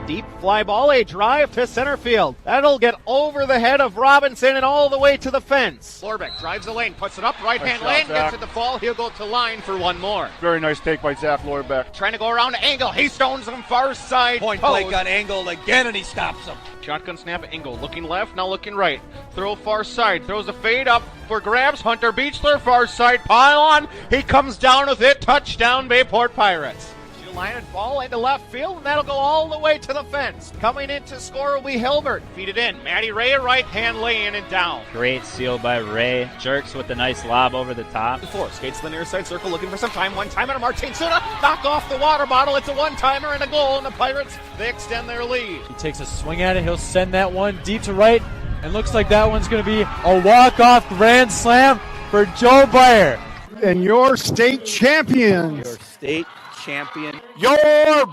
Deep fly ball, a drive to center field. That'll get over the head of Robinson and all the way to the fence. Lorbeck drives the lane, puts it up, right-hand lane, gets it to fall. He'll go to line for one more. Very nice take by Zach Lorbeck. Trying to go around Engel. He stones him far side. Point blank on Engel again, and he stops him. Shotgun snap, Engel looking left, now looking right. Throw far side, throws a fade up for grabs. Hunter Beechler, far side, pile on. He comes down with it. Touchdown, Bayport Pirates. Line and ball into left field, and that'll go all the way to the fence. Coming in to score will be Hilbert. Feed it in. Matty Ray, a right-hand lane and down. Great steal by Ray. Jerks with a nice lob over the top. Four skates to the near side circle, looking for some time. One time, and Martin Suna knock off the water bottle. It's a one-timer and a goal, and the Pirates, they extend their lead. He takes a swing at it. He'll send that one deep to right, and looks like that one's going to be a walk-off grand slam for Joe Byer. And your state champions. Your state champion, your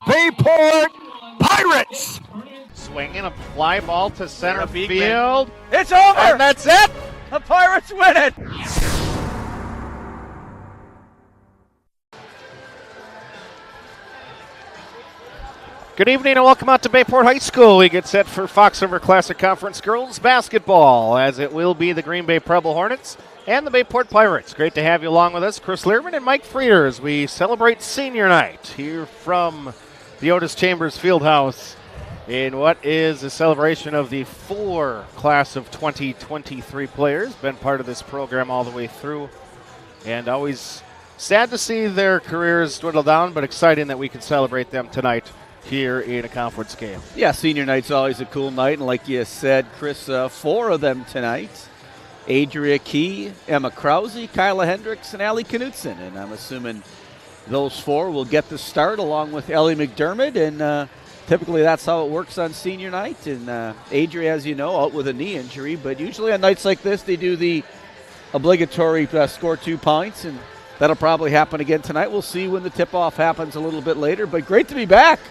Bayport Pirates. Swinging a fly ball to center field. It's over. And that's it. The Pirates win it. Good evening and welcome out to Bayport High School. We get set for Fox River Classic Conference girls basketball, as it will be the Green Bay Preble Hornets and the Bayport Pirates. Great to have you along with us, Chris Learman and Mike Frieder, as we celebrate senior night here from the Otis Chambers Fieldhouse in what is a celebration of the 4 class of 2023 players. Been part of this program all the way through, and always sad to see their careers dwindle down, but exciting that we can celebrate them tonight here in a conference game. Yeah, senior night's always a cool night, and like you said, Chris, 4 of them tonight. Adria Key, Emma Krause, Kyla Hendricks, and Allie Knutson. And I'm assuming those 4 will get the start along with Ellie McDermott. And typically that's how it works on senior night. And Adria, as you know, out with a knee injury. But usually on nights like this, they do the obligatory score 2 points. And that'll probably happen again tonight. We'll see when the tip-off happens a little bit later. But great to be back.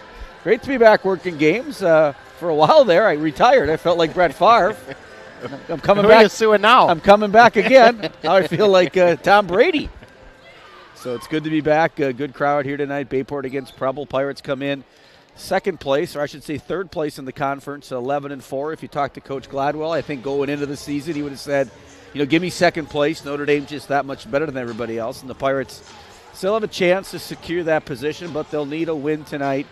Great to be back working games. For a while there, I retired. I felt like Brett Favre. I'm coming Who back. Are you suing now? I'm coming back again. Now I feel like Tom Brady. So it's good to be back. A good crowd here tonight. Bayport against Preble. Pirates come in second place, or I should say third place in the conference, 11-4. If you talk to Coach Gladwell, I think going into the season he would have said, give me second place. Notre Dame's just that much better than everybody else. And the Pirates still have a chance to secure that position, but they'll need a win tonight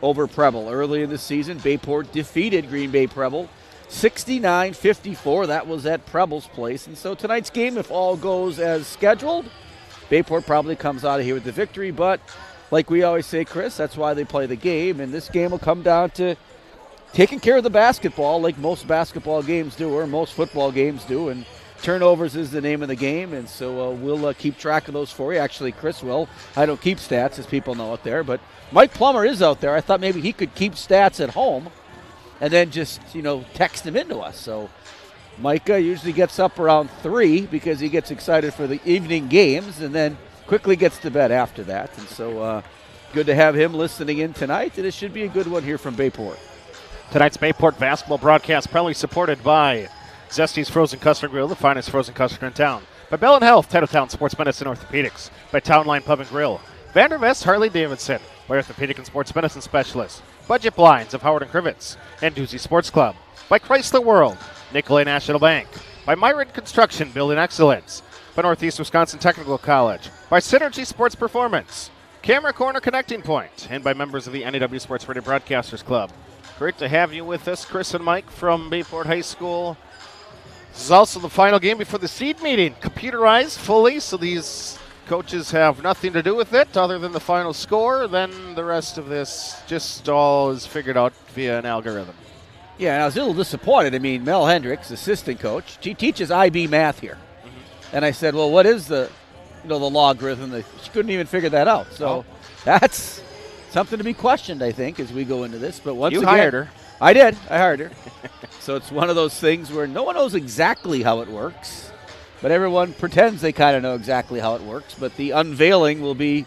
over Preble. Early in the season, Bayport defeated Green Bay Preble 69-54. That was at Preble's place. And so tonight's game, if all goes as scheduled, Bayport probably comes out of here with the victory. But like we always say, Chris, that's why they play the game. And this game will come down to taking care of the basketball like most basketball games do, or most football games do. And turnovers is the name of the game. And so we'll keep track of those for you. Actually, Chris will. I don't keep stats, as people know out there. But Mike Plummer is out there. I thought maybe he could keep stats at home and then just, text them into us. So Micah usually gets up around 3 because he gets excited for the evening games and then quickly gets to bed after that. And so good to have him listening in tonight, and it should be a good one here from Bayport. Tonight's Bayport basketball broadcast proudly supported by Zesty's Frozen Custard Grill, the finest frozen custard in town. By Bell & Health, Titletown Sports Medicine Orthopedics. By Town Line Pub and Grill. Vandervest Harley Davidson, by Orthopedic and Sports Medicine Specialists. Budget Blinds of Howard and Crivets and Doozy Sports Club. By Chrysler World, Nicolay National Bank. By Myron Construction, Building Excellence. By Northeast Wisconsin Technical College. By Synergy Sports Performance. Camera Corner Connecting Point. And by members of the NEW Sports Radio Broadcasters Club. Great to have you with us, Chris and Mike from Bayport High School. This is also the final game before the seed meeting. Computerized fully, so these coaches have nothing to do with it other than the final score. Then the rest of this just all is figured out via an algorithm. Yeah, and I was a little disappointed. I mean, Mel Hendricks, assistant coach, she teaches IB math here. Mm-hmm. And I said, well, what is the logarithm? She couldn't even figure that out. So that's something to be questioned, I think, as we go into this. But once again, hired her. I did. I hired her. So it's one of those things where no one knows exactly how it works, but everyone pretends they kind of know exactly how it works. But the unveiling will be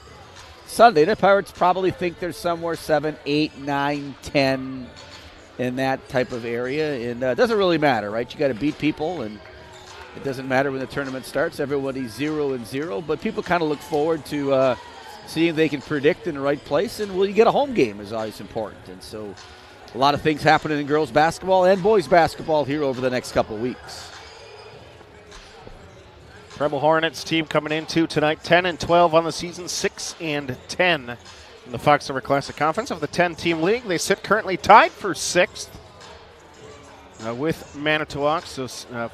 Sunday. The Pirates probably think they're somewhere 7, 8, 9, 10 in that type of area. And it doesn't really matter, right? You got to beat people, and it doesn't matter when the tournament starts. Everybody's 0-0. But people kind of look forward to seeing if they can predict in the right place, and will you get a home game is always important. And so a lot of things happening in girls basketball and boys basketball here over the next couple of weeks. Preble Hornets team coming into tonight 10-12 on the season, 6-10 in the Fox River Classic Conference. Of the 10-team league, they sit currently tied for 6th with Manitowoc. So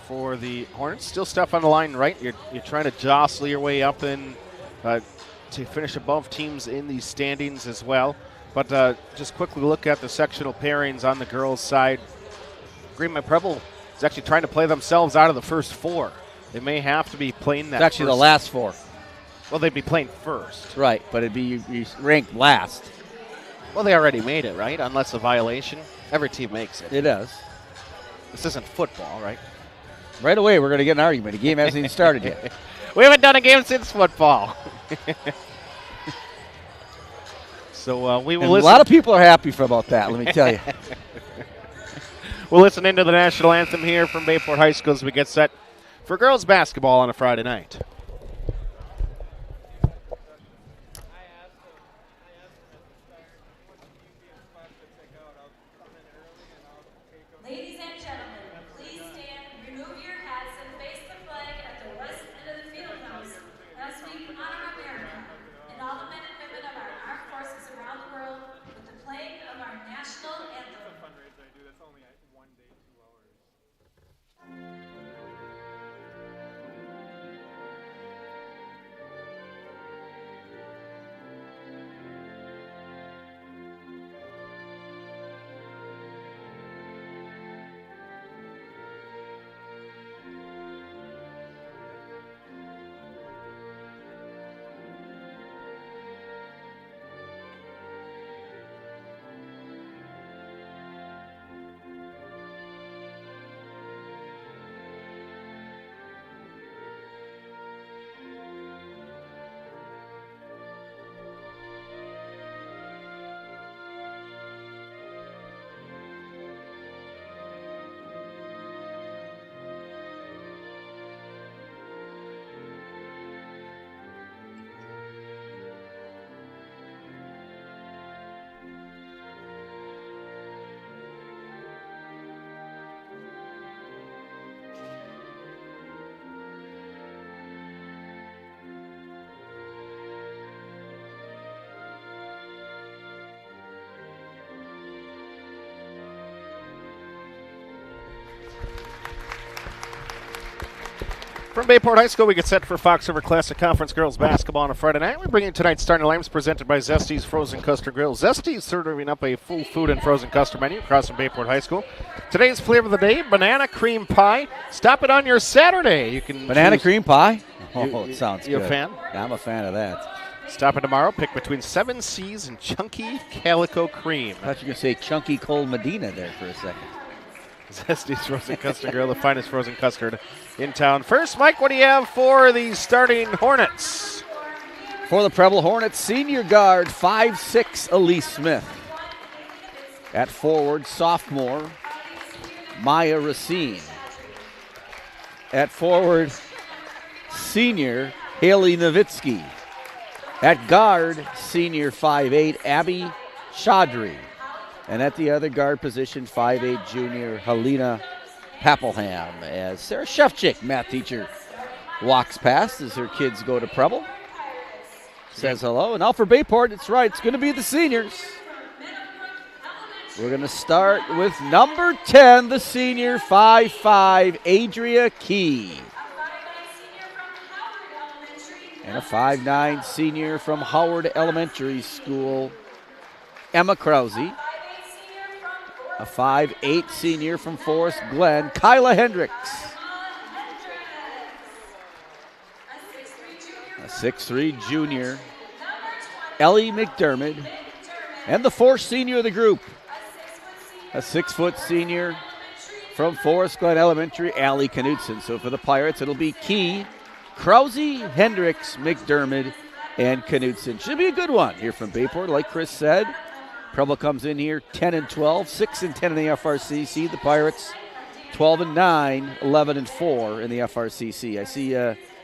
for the Hornets, still stuff on the line, right? You're trying to jostle your way up and to finish above teams in the standings as well. But just quickly look at the sectional pairings on the girls' side. Green Bay Preble is actually trying to play themselves out of the first 4. They may have to be playing that. It's actually the last 4. Well, they'd be playing first. Right, but it'd be you ranked last. Well, they already made it, right? Unless a violation. Every team makes it. It does. This isn't football, right? Right away, we're going to get an argument. The game hasn't even started yet. We haven't done a game since football. So we will listen. A lot of people are happy about that, let me tell you. We'll listen into the national anthem here from Bayport High School as we get set for girls basketball on a Friday night. Ladies and gentlemen, please stand, remove your hats, and face the flag at the west end of the field house as we honor America and all the men and women of our armed forces around the world with the playing of our national anthem. From Bayport High School, we get set for Fox River Classic Conference girls basketball on a Friday night. We bring you tonight's starting lineups presented by Zesty's Frozen Custard Grill. Zesty's serving up a full food and frozen custard menu across from Bayport High School. Today's flavor of the day, banana cream pie. Stop it on your Saturday. You can Banana cream pie? Oh, it sounds you good. a fan? Yeah, I'm a fan of that. Stop it tomorrow. Pick between 7 C's and chunky calico cream. I thought you were going to say chunky cold Medina there for a second. Zesty's Frozen Custard Grill, the finest frozen custard in town. First, Mike, what do you have for the starting Hornets? For the Preble Hornets, senior guard 5'6" Elise Smith. At forward, sophomore Maya Racine. At forward, senior Haley Nowitzki. At guard, senior 5'8" Abby Chaudhry. And at the other guard position, 5'8" junior Helena Pappelham. As Sarah Shefchick, math teacher, walks past as her kids go to Preble. Says hello. And now for Bayport, it's right. It's going to be the seniors. We're going to start with number 10, the senior, 5'5", Adria Key. And a 5'9" senior from Howard Elementary School, Emma Krause. A 5'8" senior from Forest Glen, Kyla Hendricks. A 6'3" junior, Ellie McDermott. And the fourth senior of the group, a 6' senior from Forest Glen Elementary, Allie Knudsen. So for the Pirates, it'll be Key, Krause, Hendricks, McDermott, and Knudsen. Should be a good one here from Bayport, like Chris said. Preble comes in here 10-12, 6-10 in the FRCC. The Pirates 12-9, 11-4 in the FRCC. I see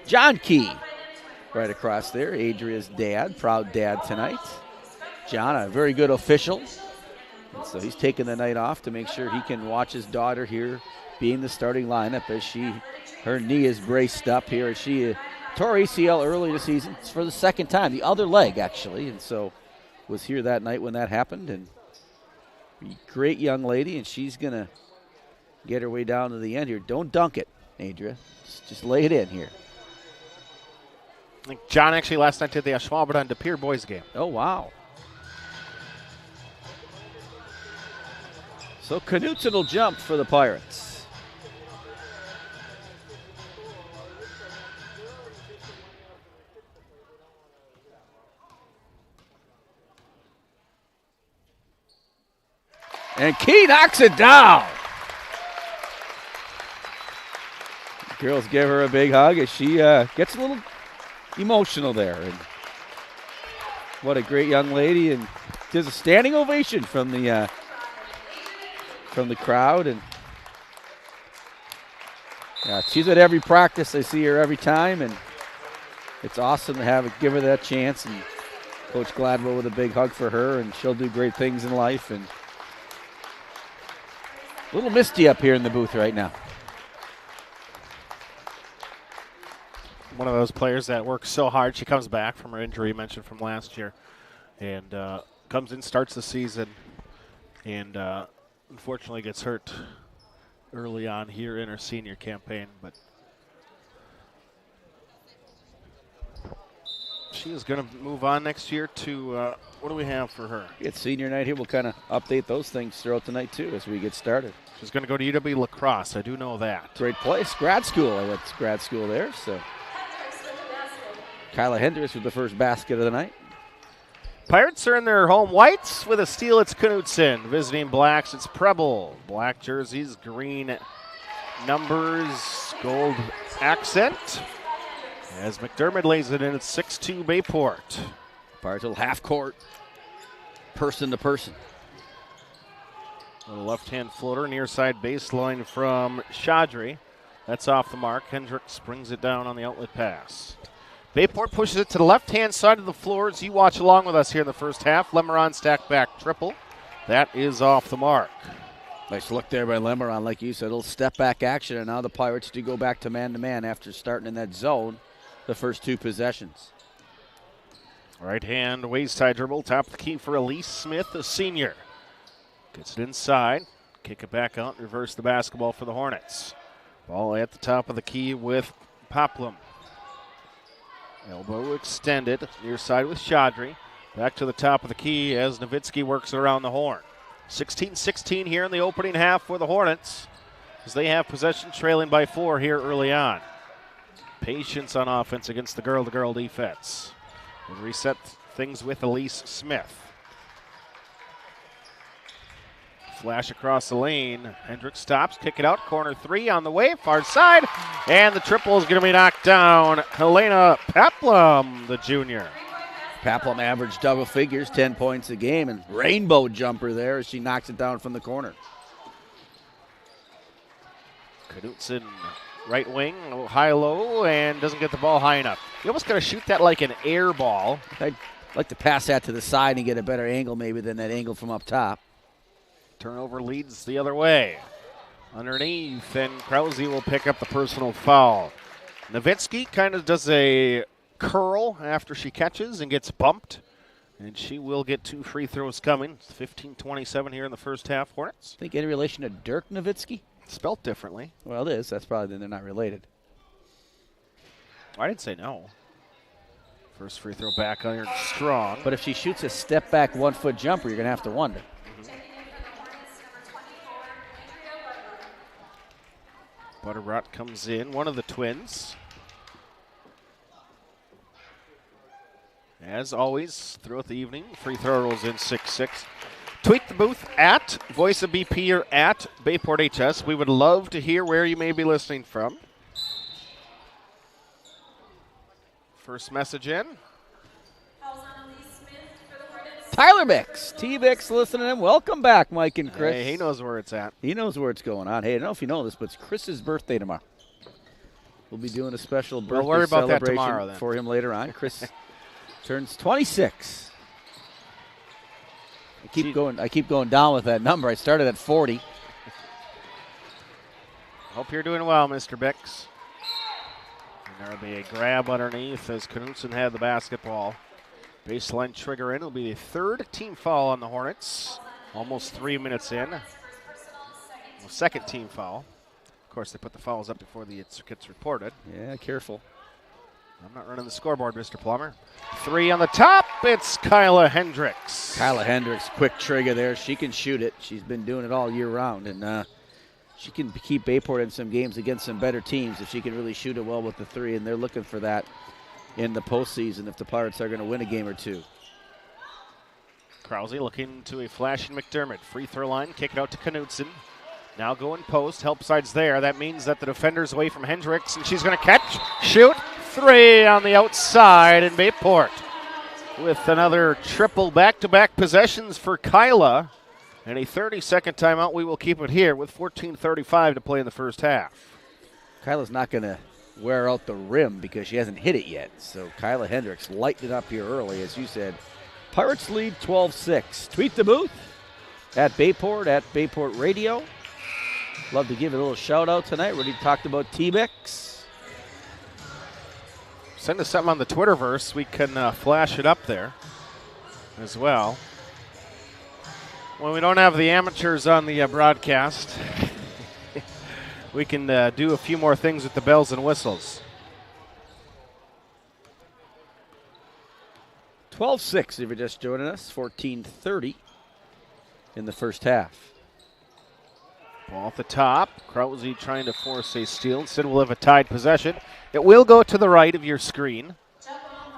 John Key right across there. Adria's dad, proud dad tonight. John, a very good official. And so he's taking the night off to make sure he can watch his daughter here being the starting lineup as her knee is braced up here. As she tore ACL early this season. It's for the second time, the other leg actually. And so was here that night when that happened. And great young lady, and she's going to get her way down to the end here. Don't dunk it, Adria. Just lay it in here. I think John actually last night did the Ashwaubenon De Pere boys game. Oh, wow. So Knutson will jump for the Pirates. And Key knocks it down. Girls give her a big hug as she gets a little emotional there. And what a great young lady. And there's a standing ovation from the crowd. And yeah, she's at every practice. I see her every time. And it's awesome to give her that chance. And Coach Gladwell with a big hug for her. And she'll do great things in life. And a little misty up here in the booth right now. One of those players that works so hard. She comes back from her injury mentioned from last year and comes in, starts the season, and unfortunately gets hurt early on here in her senior campaign. But she is going to move on next year to what do we have for her? It's senior night here. We'll kind of update those things throughout the night, too, as we get started. She's going to go to UW La Crosse. I do know that. Great place. Grad school. I went to grad school there. So Kyla Hendricks with the first basket of the night. Pirates are in their home whites with a steal. It's Knutson. Visiting blacks, it's Preble. Black jerseys, green numbers, gold accent. As McDermott lays it in, it's 6-2 Bayport. Pirates will half court, person to person. Little left-hand floater, near side baseline from Chaudry. That's off the mark. Hendricks brings it down on the outlet pass. Bayport pushes it to the left-hand side of the floor as you watch along with us here in the first half. Lemeron stack back triple. That is off the mark. Nice look there by Lemeron, like you said. A little step-back action, and now the Pirates do go back to man-to-man after starting in that zone the first two possessions. Right-hand waist-high dribble. Top of the key for Elise Smith, a senior. Gets it inside. Kick it back out and reverse the basketball for the Hornets. Ball at the top of the key with Poplum. Elbow extended, near side with Chaudry. Back to the top of the key as Nowitzki works around the horn. 16-16 here in the opening half for the Hornets as they have possession trailing by 4 here early on. Patience on offense against the girl-to-girl defense. We'll reset things with Elise Smith. Flash across the lane. Hendricks stops, kick it out. Corner 3 on the way, far side. And the triple is going to be knocked down. Helena Paplum, the junior. Paplum averaged double figures, 10 points a game, and rainbow jumper there as she knocks it down from the corner. Knutson, right wing, high-low, and doesn't get the ball high enough. You almost got to shoot that like an air ball. I'd like to pass that to the side and get a better angle maybe than that angle from up top. Turnover leads the other way. Underneath, and Krause will pick up the personal foul. Nowitzki kind of does a curl after she catches and gets bumped. And she will get 2 free throws coming. It's 15-27 here in the first half, Hornets. Think any relation to Dirk Nowitzki? Spelt differently. Well, it is. That's probably then they're not related. I didn't say no. First free throw back iron strong. But if she shoots a step-back 1-foot jumper, you're going to have to wonder. Butterbrot comes in, one of the twins. As always, throughout the evening, free throw rolls in 6-6. Tweet the booth at Voice of BP or at Bayport HS. We would love to hear where you may be listening from. First message in. Tyler Bix, T-Bix listening in. Welcome back, Mike and Chris. Hey, he knows where it's at. He knows where it's going on. Hey, I don't know if you know this, but it's Chris's birthday tomorrow. We'll be doing a special birthday We'll worry about that celebration tomorrow, then. for him later on. Chris turns 26. I keep going down with that number. I started at 40. Hope you're doing well, Mr. Bix. And there'll be a grab underneath as Knutson had the basketball. Baseline trigger in. It'll be the third team foul on the Hornets. Almost 3 minutes in. Well, second team foul. Of course, they put the fouls up before it gets reported. Yeah, careful. I'm not running the scoreboard, Mr. Plummer. 3 on the top. It's Kyla Hendricks. Kyla Hendricks, quick trigger there. She can shoot it. She's been doing it all year round, and she can keep Bayport in some games against some better teams if she can really shoot it well with the 3, and they're looking for that in the postseason if the Pirates are going to win a game or two. Krause looking to a flashing McDermott. Free throw line, kick it out to Knutson. Now going post, help side's there. That means that the defender's away from Hendricks, and she's going to catch, shoot, 3 on the outside in Bayport. With another triple back-to-back possessions for Kyla. And a 30-second timeout. We will keep it here with 14:35 to play in the first half. Kyla's not going to wear out the rim because she hasn't hit it yet. So Kyla Hendricks lighted it up here early, as you said. Pirates lead 12-6. Tweet the booth at Bayport Radio. Love to give it a little shout out tonight. We already talked about T-Bex. Send us something on the Twitterverse. We can flash it up there as well. When we don't have the amateurs on the broadcast, we can do a few more things with the bells and whistles. 12-6 if you're just joining us. 14:30 in the first half. Ball at the top. Krause trying to force a steal. Instead, we'll have a tied possession. It will go to the right of your screen.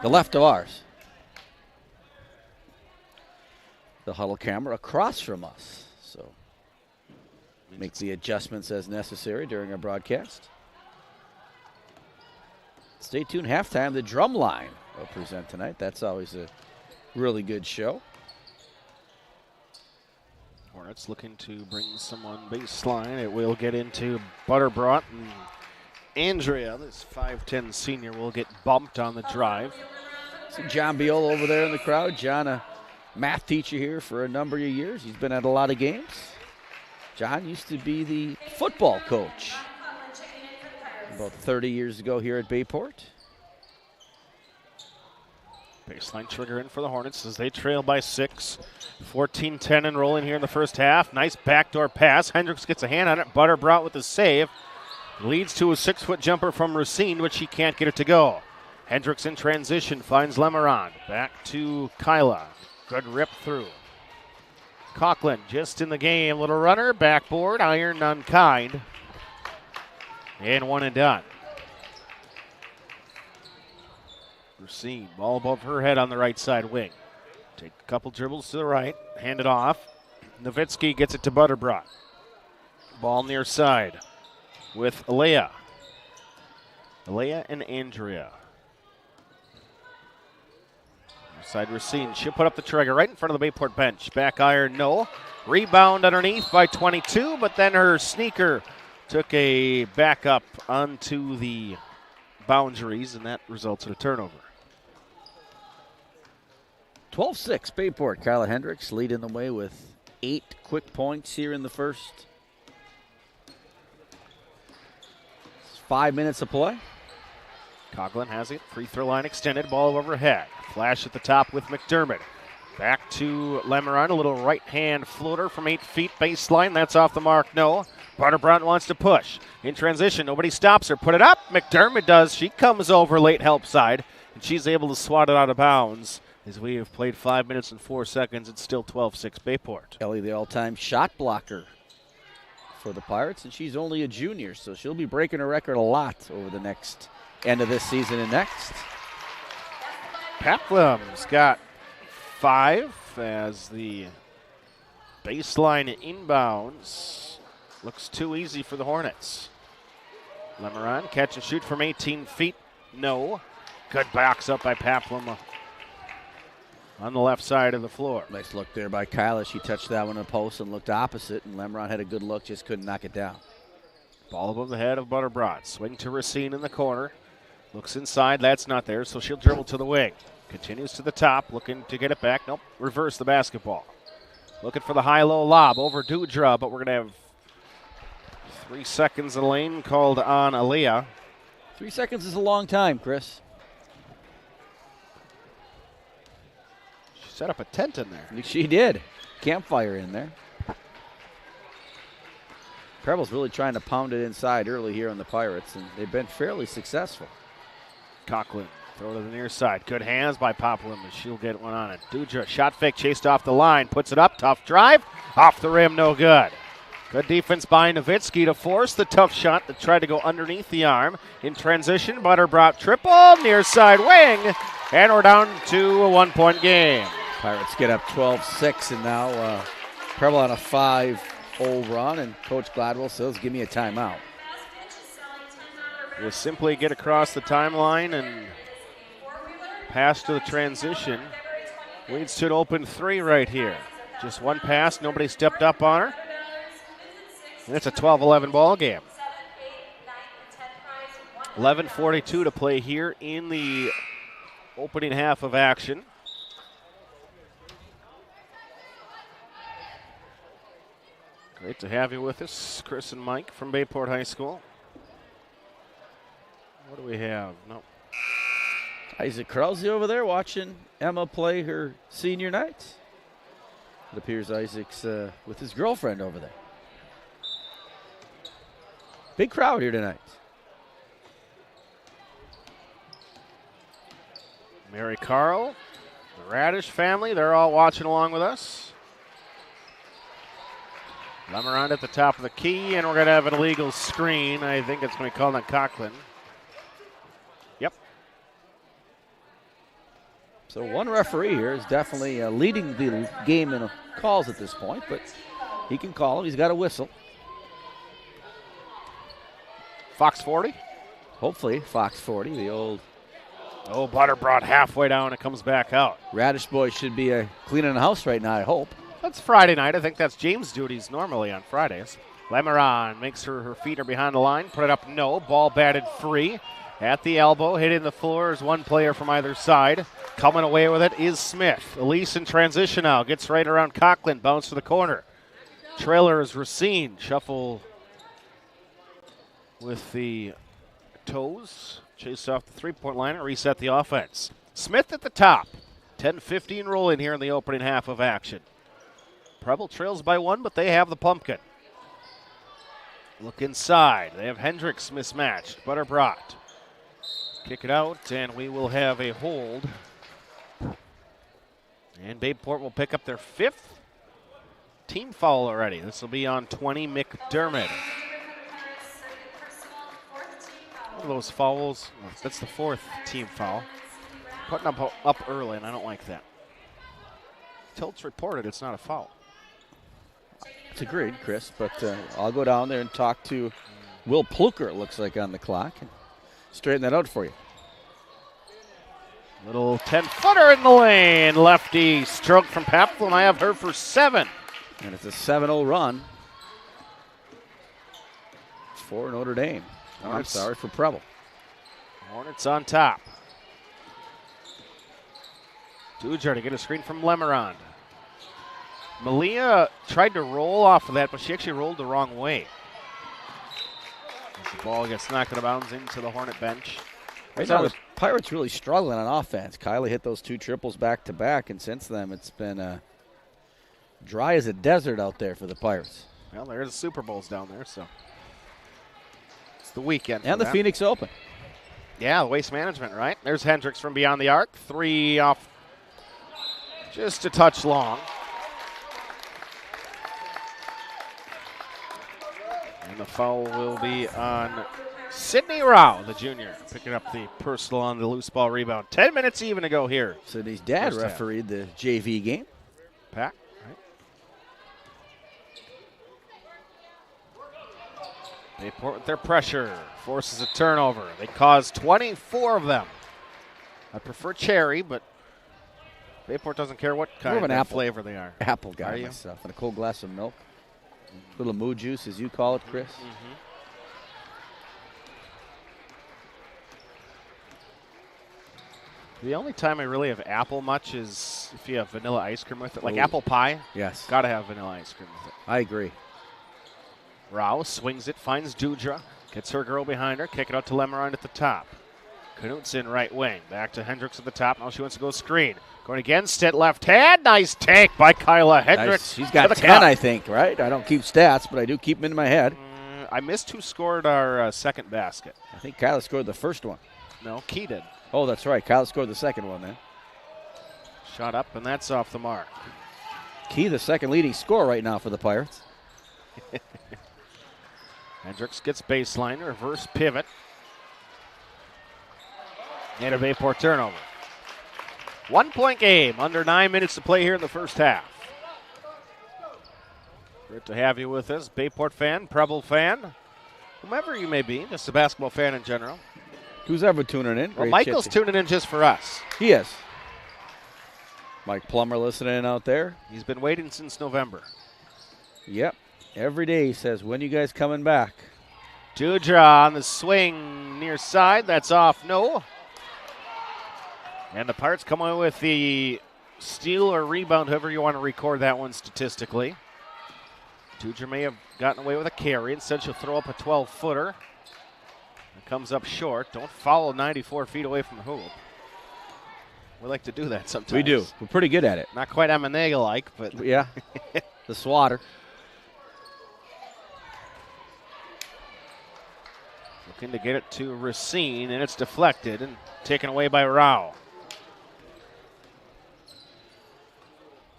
The left of ours. The huddle camera across from us. So make the adjustments as necessary during our broadcast. Stay tuned. Halftime, the drum line will present tonight. That's always a really good show. Hornets looking to bring someone baseline. It will get into Butterbrought, and Andrea, this 5'10 senior, will get bumped on the drive. See John Biol over there in the crowd. John, a math teacher here for a number of years. He's been at a lot of games. John used to be the football coach about 30 years ago here at Bayport. Baseline trigger in for the Hornets as they trail by 6. 14-10 and rolling here in the first half. Nice backdoor pass. Hendricks gets a hand on it. Butterbrought with the save. Leads to a 6-foot jumper from Racine, but she can't get it to go. Hendricks in transition finds Lemarand. Back to Kyla. Good rip through. Coughlin just in the game. Little runner, backboard, iron, unkind. And one and done. Racine, ball above her head on the right side wing. Take a couple dribbles to the right, hand it off. Nowitzki gets it to Butterbrought. Ball near side with Alea. Alea and Andrea. Side Racine, she'll put up the trigger right in front of the Bayport bench. Back iron, no. Rebound underneath by 22, but then her sneaker took a back up onto the boundaries, and that results in a turnover. 12-6 Bayport. Kyla Hendricks leading the way with 8 quick points here in the first. 5 minutes of play. Coughlin has it. Free throw line extended. Ball overhead. Flash at the top with McDermott. Back to Lemarand. A little right-hand floater from 8 feet baseline. That's off the mark. No. Butterbrought wants to push. In transition. Nobody stops her. Put it up. McDermott does. She comes over late help side, and she's able to swat it out of bounds. As we have played 5 minutes and 4 seconds, it's still 12-6 Bayport. Kelly, the all-time shot blocker for the Pirates, and she's only a junior, so she'll be breaking her record a lot over the next end of this season and next. Paplam's got 5 as the baseline inbounds looks too easy for the Hornets. Lemarand, catch and shoot from 18 feet. No. Good box up by Paplam on the left side of the floor. Nice look there by Kyla. She touched that one in the post and looked opposite, and Lemarand had a good look, just couldn't knock it down. Ball above the head of Butterbrodt. Swing to Racine in the corner. Looks inside. That's not there, so she'll dribble to the wing. Continues to the top, looking to get it back. Nope, reverse the basketball. Looking for the high-low lob over Dudra, but we're going to have 3 seconds in the lane called on Aaliyah. 3 seconds is a long time, Chris. She set up a tent in there. She did. Campfire in there. Preble's really trying to pound it inside early here on the Pirates, and they've been fairly successful. Conklin, throw to the near side. Good hands by Poplin, but she'll get one on it. Dudra, shot fake, chased off the line, puts it up, tough drive, off the rim, no good. Good defense by Nowitzki to force the tough shot that tried to go underneath the arm. In transition, Butterbrodt triple, near side wing, and we're down to a 1-point game. Pirates get up 12-6, and now Preble on a 5-0 run, and Coach Gladwell says, give me a timeout. We'll simply get across the timeline and pass to the transition. Leads to an open 3 right here. Just one pass, nobody stepped up on her. And it's a 12-11 ball game. 11:42 to play here in the opening half of action. Great to have you with us, Chris and Mike from Bayport High School. What do we have? No. Isaac Krause over there watching Emma play her senior night. It appears Isaac's with his girlfriend over there. Big crowd here tonight. Mary Carl, the Radish family, they're all watching along with us. Lemerond at the top of the key, and we're going to have an illegal screen. I think it's going to be called on Conklin. Yep. So one referee here is definitely leading the game in calls at this point, but he can call him. He's got a whistle. Fox 40. Hopefully, Fox 40, the old. Oh, Butterbrodt halfway down. It comes back out. Radish boys should be cleaning the house right now, I hope. That's Friday night. I think that's James' duties normally on Fridays. Lemerond makes her feet are behind the line. Put it up, no. Ball batted free. At the elbow, hitting the floor is one player from either side. Coming away with it is Smith. Elise in transition now. Gets right around Conklin. Bounce to the corner. Trailer is Racine. Shuffle with the toes. Chase off the three-point line and reset the offense. Smith at the top. 10-15 rolling here in the opening half of action. Preble trails by 1, but they have the pumpkin. Look inside. They have Hendricks mismatched. Butterbrodt. Kick it out, and we will have a hold. And Bayport will pick up their 5th team foul already. This will be on 20, McDermott. One of those fouls, that's the 4th team foul. Putting up early, and I don't like that. Until it's reported, it's not a foul. It's agreed, Chris, but I'll go down there and talk to Will Pluker, it looks like, on the clock, and straighten that out for you. Little 10-footer in the lane. Lefty stroke from Poplin. I have her for 7. And it's a 7-0 run for Notre Dame. Oh, I'm sorry, for Preble. Hornets on top. Dudra to get a screen from Lemerond. Malia tried to roll off of that, but she actually rolled the wrong way. As the ball gets knocked out of bounds into the Hornet bench. Right now, the Pirates really struggling on offense. Kylie hit those 2 triples back-to-back, and since then it's been dry as a desert out there for the Pirates. Well, there's the Super Bowls down there, so it's the weekend. And the Phoenix Open. Yeah, the waste management, right? There's Hendricks from beyond the arc. 3 off, just a touch long. And the foul will be on Sydney Rao, the junior, picking up the personal on the loose ball rebound. 10 minutes even to go here. Sydney's dad refereed the JV game. Pat, right? Bayport with their pressure forces a turnover. They caused 24 of them. I prefer cherry, but Bayport doesn't care what kind of flavor they are. Apple guy myself, and a cold glass of milk. A little moo juice, as you call it, Chris. The only time I really have apple much is if you have vanilla ice cream with it. Like Ooh. apple pie, Yes. got to have vanilla ice cream with it. I agree. Rao swings it, finds Dudra, gets her girl behind her, kick it out to Lemarand at the top. Knutson right wing, back to Hendricks at the top. Now she wants to go screen. Going against it, left hand. Nice take by Kyla Hendricks. Nice. She's got 10, I think, right? I don't keep stats, but I do keep them in my head. I missed who scored our second basket. I think Kyla scored the first one. No, Key did. Oh, that's right. Kyla scored the second one then. Shot up, and that's off the mark. Key, the second leading scorer right now for the Pirates. Hendricks gets baseline, reverse pivot. And a Bayport turnover. 1 point game, under 9 minutes to play here in the first half. Great to have you with us, Bayport fan, Preble fan, whomever you may be, just a basketball fan in general. Who's ever tuning in? Well, Great Michael's chit-chat. tuning in just for us. He is. Mike Plummer listening in out there. He's been waiting since November. Yep. Every day he says, when you guys coming back? Dudra on the swing near side. That's off. No. And the Pirates come away with the steal or rebound, however you want to record that one statistically. Dudra may have gotten away with a carry. Instead, she'll throw up a 12-footer. It comes up short. Don't foul 94 feet away from the hoop. We like to do that sometimes. We do. We're pretty good at it. Not quite Amenega-like, but Yeah. The swatter. looking to get it to Racine, and it's deflected and taken away by Rao.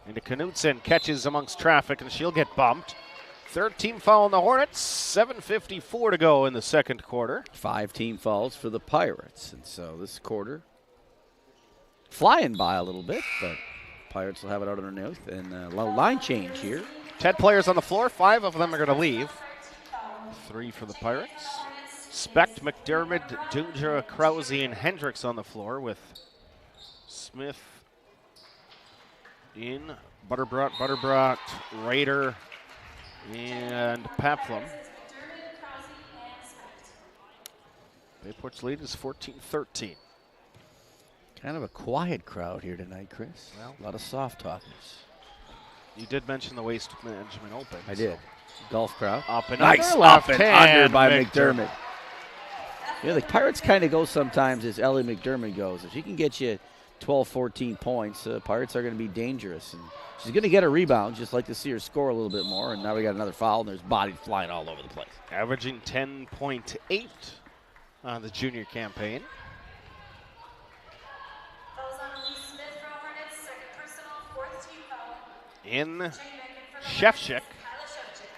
Into Knutson, catches amongst traffic, and she'll get bumped. Third team foul on the Hornets, 7:54 to go in the second quarter. 5 team fouls for the Pirates. And so this quarter, flying by a little bit, but Pirates will have it out underneath. And a line change here. 10 players on the floor, 5 of them are going to leave. 3 for the Pirates. Specht, McDermott, Dudra, Krause, and Hendricks on the floor with Smith in, Butterbrodt, Raider, and Paplum. Bayport's lead is 14-13. Kind of a quiet crowd here tonight, Chris. Well, a lot of soft talkers. You did mention the Waste Management Open. I did. Golf crowd. Up and Nice under, left up and hand, under by McDermott. Yeah, the Pirates kind of go sometimes as Ellie McDermott goes. If she can get you 12, 14 points, Pirates are going to be dangerous. And she's going to get a rebound. Just like to see her score a little bit more. And now we got another foul, and there's bodies flying all over the place. Averaging 10.8 on the junior campaign. Fouls on Elise Smith for Hornets, second personal, fourth team foul. In Jenny Beckett for the Shevchik. Kyla Shevchik.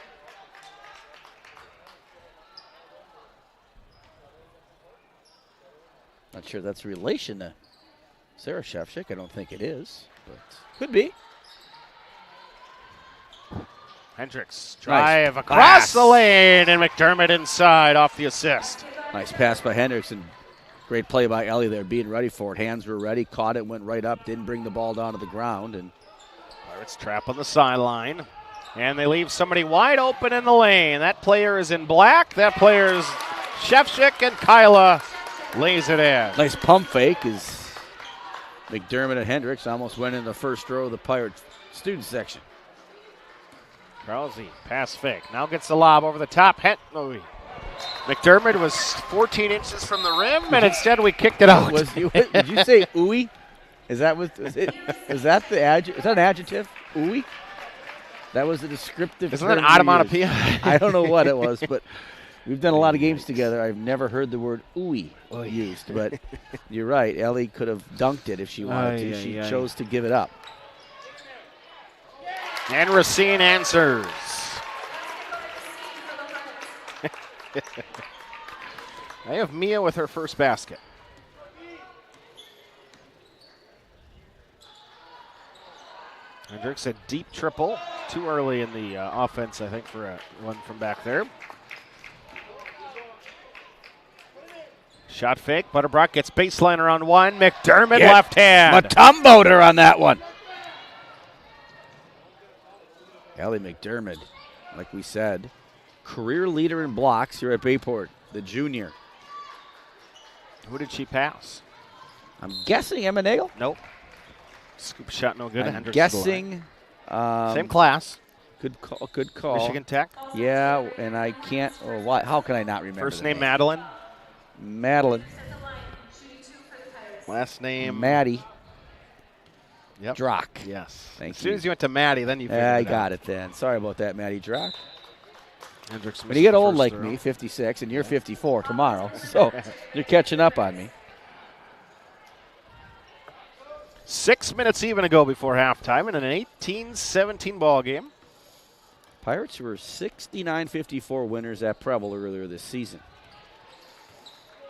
Not sure that's a relation to Sarah Shevchik. I don't think it is, but could be. Hendricks drive Nice across pass. the lane, and McDermott inside off the assist. Nice pass by Hendricks, and great play by Ellie there, being ready for it. Hands were ready, caught it, went right up, didn't bring the ball down to the ground. And Pirates trap on the sideline, and they leave somebody wide open in the lane. That player is in black. That player is Shevchik, and Kyla lays it in. nice pump fake as McDermott and Hendricks almost went in the first row of the Pirate student section. Krause, pass fake. Now gets the lob over the top. McDermott was 14 inches from the rim, and instead we kicked it out. Did you say ooey? Is that the adjective? Is that an adjective? Ooey? That was a descriptive. Isn't that an term we onomatopoeia? used. I don't know what it was, but we've done a lot of games together. I've never heard the word ooey used, but you're right. Ellie could have dunked it if she wanted to. She chose to give it up. And Racine answers. I have Mia with her first basket. Hendricks a deep triple. Too early in the offense, I think, for a one from back there. Shot fake. Butterbrock gets baseline around one. McDermott left hand. Matumboed her on that one. Ellie McDermott, like we said, career leader in blocks here at Bayport, the junior. Who did she pass? I'm guessing Emma Nagel. Nope. Scoop shot no good. I'm Hendricks guessing. same class. Good call. Good call. Michigan Tech. Yeah, and I can't. Oh, why? How can I not remember? First the name Madeline. Madeline. Last name Maddie. Yep. Drock. Yes. Thank as soon you. as you went to Maddie, then you figured I it got out. it then. Sorry about that, Maddie Drock. Hendricks When you get missed the old first like throw. me, 56, and you're 54 tomorrow, so you're catching up on me. 6 minutes even to go before halftime in an 18-17 ball game. Pirates were 69-54 winners at Preble earlier this season.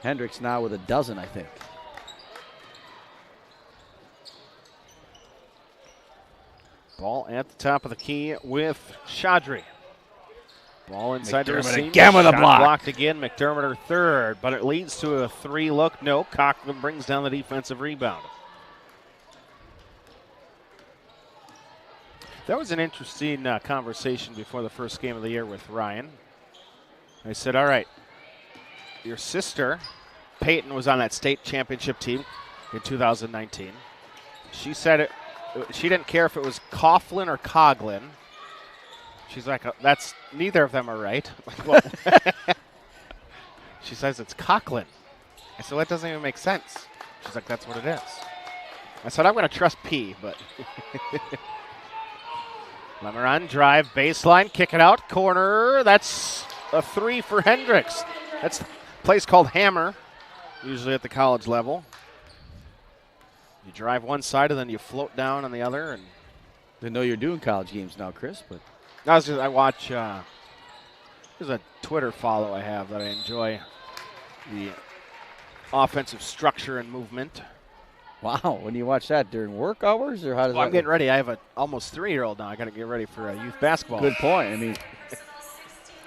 Hendricks now with a dozen, I think. Ball at the top of the key with Chaudry. Ball inside the McDermott receiver. again with a Shot block. Blocked again. McDermott her third, but it leads to a 3-look. No, Cochran brings down the defensive rebound. That was an interesting conversation before the first game of the year with Ryan. I said, all right, your sister, Peyton, was on that state championship team in 2019. She said she didn't care if it was Coughlin or Coughlin. She's like, that's neither of them are right. Well, she says it's Coughlin. I said, well, that doesn't even make sense. She's like, that's what it is. I said, I'm going to trust P, but Lemeron drive, baseline, kick it out, corner. That's a 3 for Hendricks. That's a place called Hammer, usually at the college level. You drive one side and then you float down on the other. And Didn't know you're doing college games now, Chris, but I watch. There's a Twitter follow I have that I enjoy. The offensive structure and movement. wow, when you watch that during work hours, or how does Well, that I'm getting ready. I have an almost 3-year-old now. I got to get ready for youth basketball. Good point. I mean,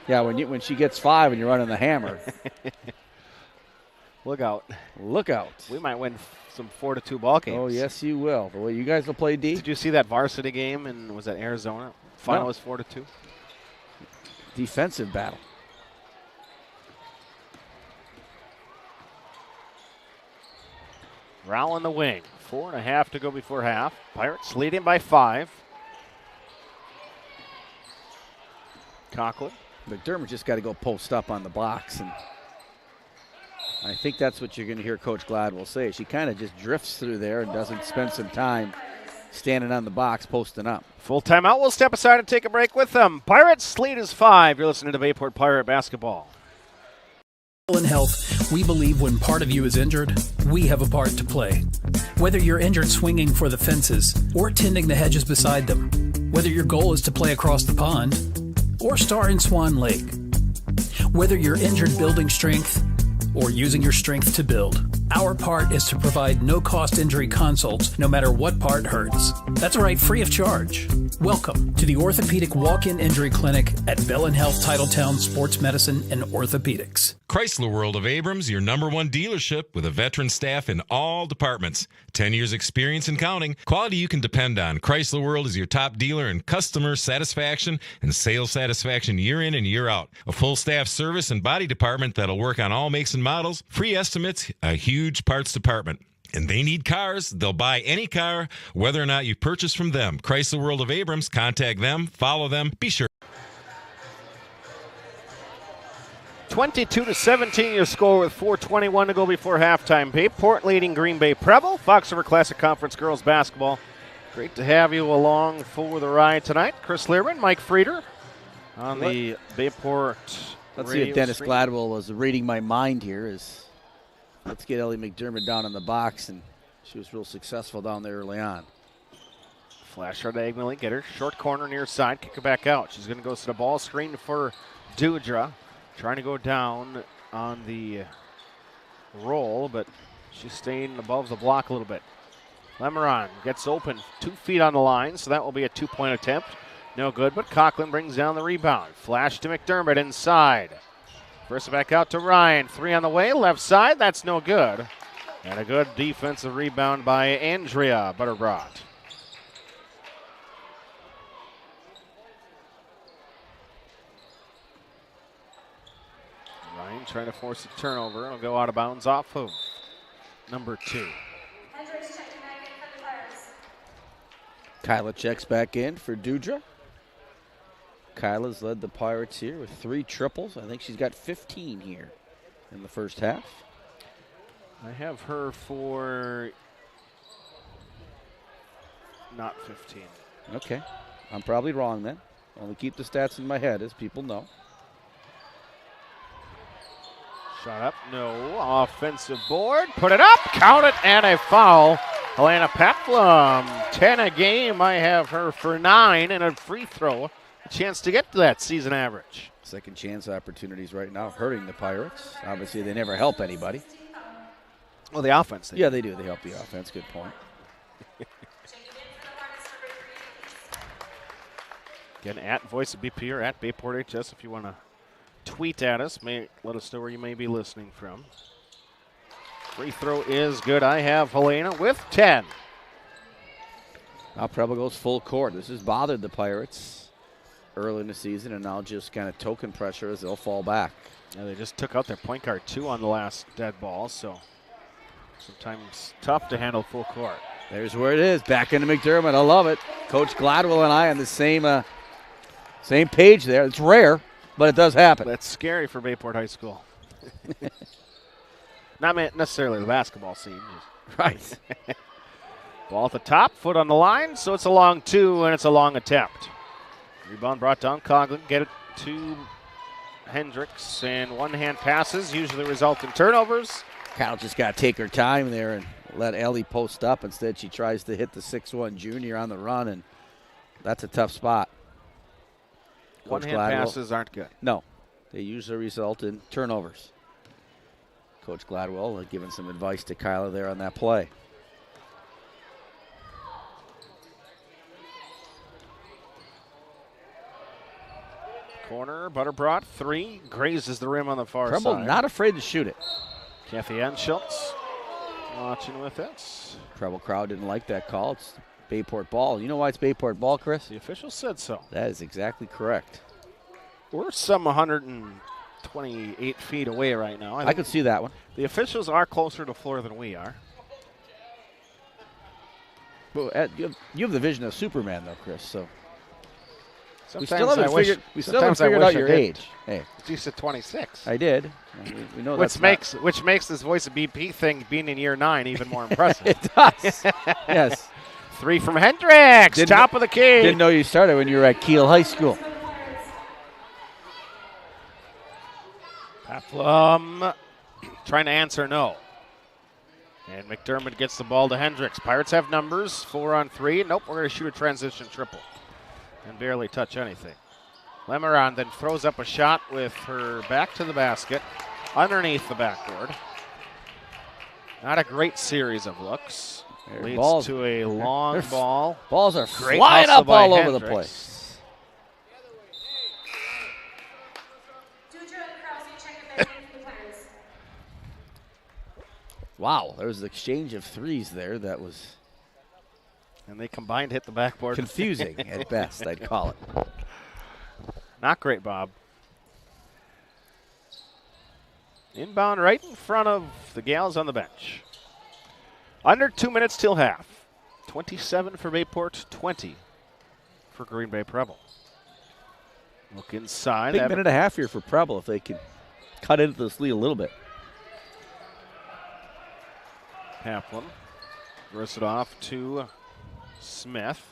yeah, when she gets 5 and you're running the hammer, Look out. look out. We might win some 4-2 ball games. Oh, yes, you will. Well, you guys will play D? Did you see that varsity game? And was that Arizona? Final No. was 4-2. Defensive battle. Rowell in the wing. 4.5 to go before half. Pirates leading by 5. Conklin. McDermott just got to go post up on the box, and I think that's what you're going to hear Coach Gladwell say. She kind of just drifts through there and doesn't spend some time standing on the box, posting up. Full timeout. We'll step aside and take a break with them. Pirates lead is 5. You're listening to Bayport Pirate Basketball. In health, we believe when part of you is injured, we have a part to play. Whether you're injured swinging for the fences or tending the hedges beside them, whether your goal is to play across the pond or star in Swan Lake, whether you're injured building strength or using your strength to build, our part is to provide no-cost injury consults no matter what part hurts. That's right, free of charge. Welcome to the Orthopedic Walk-In Injury Clinic at Bell & Health Titletown Sports Medicine and Orthopedics. Chrysler World of Abrams, your #1 dealership with a veteran staff in all departments. 10 years experience and counting. Quality you can depend on. Chrysler World is your top dealer in customer satisfaction and sales satisfaction year in and year out. A full staff service and body department that'll work on all makes and models. Free estimates, a huge parts department. And they need cars. They'll buy any car, whether or not you purchase from them. Chrysler World of Abrams. Contact them. Follow them. Be sure. 22-17 your score with 4:21 to go before halftime. Bayport leading Green Bay Preble. Fox River Classic Conference girls basketball. Great to have you along for the ride tonight. Chris Learman, Mike Frieder on the Bayport Let's see if Dennis Gladwell was reading my mind here. Let's get Ellie McDermott down in the box, and she was real successful down there early on. Flash her diagonally, get her. Short corner near side, kick her back out. She's going to go to the ball screen for Dudra. Trying to go down on the roll, but she's staying above the block a little bit. Lemeron gets open, 2 feet on the line, so that will be a 2-point attempt. No good, but Coughlin brings down the rebound. Flash to McDermott inside. First back out to Ryan. 3 on the way, left side, that's no good. And a good defensive rebound by Andrea Butterbrot. Ryan trying to force a turnover. It'll go out of bounds off of number 2. Kyla checks back in for Dudra. Kyla's led the Pirates here with 3 triples. I think she's got 15 here in the first half. I have her for not 15. Okay. I'm probably wrong then. Only keep the stats in my head, as people know. Shot up, no. Offensive board, put it up, count it, and a foul. Helena Peplum, 10 a game. I have her for 9 and a free throw. A chance to get to that season average. Second chance opportunities right now hurting the Pirates. Obviously, they never help anybody. Well, the offense. Yeah, they do. They help the offense. Good point. Again, at Voice of BP or at Bayport HS if you want to tweet at us. Let us know where you may be listening from. Free throw is good. I have Helena with 10. Now Preble goes full court. This has bothered the Pirates early in the season, and now just kind of token pressure as they'll fall back. Yeah, they just took out their point guard, too, on the last dead ball, so sometimes tough to handle full court. There's where it is. Back into McDermott. I love it. Coach Gladwell and I on the same page there. It's rare, but it does happen. That's scary for Bayport High School. Not necessarily the basketball scene. Right. Ball at the top, foot on the line, so it's a long 2, and it's a long attempt. Rebound brought down. Coughlin get it to Hendricks, and one-hand passes usually result in turnovers. Kyle just got to take her time there and let Ellie post up. Instead, she tries to hit the 6'1 junior on the run, and that's a tough spot. One-hand passes aren't good. No. They usually result in turnovers. Coach Gladwell giving some advice to Kyla there on that play. Corner, Butterbrought, 3, grazes the rim on the far Preble side. not afraid to shoot it. Kathy Enschultz watching with it. Preble crowd didn't like that call. It's Bayport ball. You know why it's Bayport ball, Chris? The official said so. That is exactly correct. We're some 128 feet away right now. I could see that one. The officials are closer to floor than we are. Well, you have the vision of Superman, though, Chris. So we Sometimes still haven't I figured wish out I your did. age. Hey, You said 26. I did. We know which that's makes this Voice of BP thing being in year 9 even more impressive. It does. Yes. 3 from Hendricks, top of the key. Didn't know you started when you were at Kiel High School. Peplum trying to answer no. And McDermott gets the ball to Hendricks. Pirates have numbers, 4 on 3. Nope, we're going to shoot a transition triple and barely touch anything. Lemeron then throws up a shot with her back to the basket, underneath the backboard. Not a great series of looks. Leads to a long ball. Balls are Great flying hustle up by all over the Hendricks. place. Wow, there was an exchange of threes there that was And they combined hit the backboard. confusing at best, I'd call it. Not great, Bob. Inbound right in front of the gals on the bench. Under 2 minutes till half. 27 for Bayport, 20 for Green Bay Preble. Look inside. Big minute and a half here for Preble if they can cut into this lead a little bit. Peplum verse it off to Smith.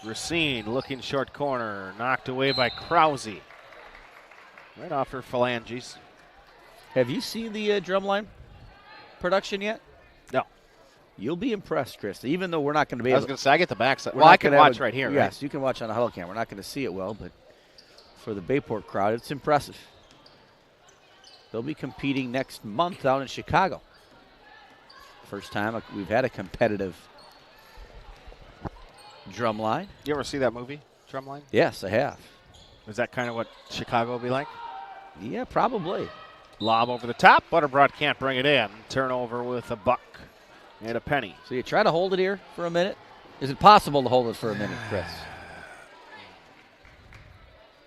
Racine looking short corner, knocked away by Krause. Right off her phalanges. Have you seen the drumline production yet? No. You'll be impressed, Chris, even though we're not going to be I able was going to say, I get the backside. we're Well, not I can gonna have watch right here. Yes, right? you can watch on a huddle cam. We're not going to see it well, but for the Bayport crowd, it's impressive. They'll be competing next month out in Chicago. First time we've had a competitive drum line. You ever see that movie, Drumline? Yes, I have. Is that kind of what Chicago will be like? Yeah, probably. Lob over the top. Butterbrought can't bring it in. Turnover with a buck and a penny. So you try to hold it here for a minute? Is it possible to hold it for a minute, Chris?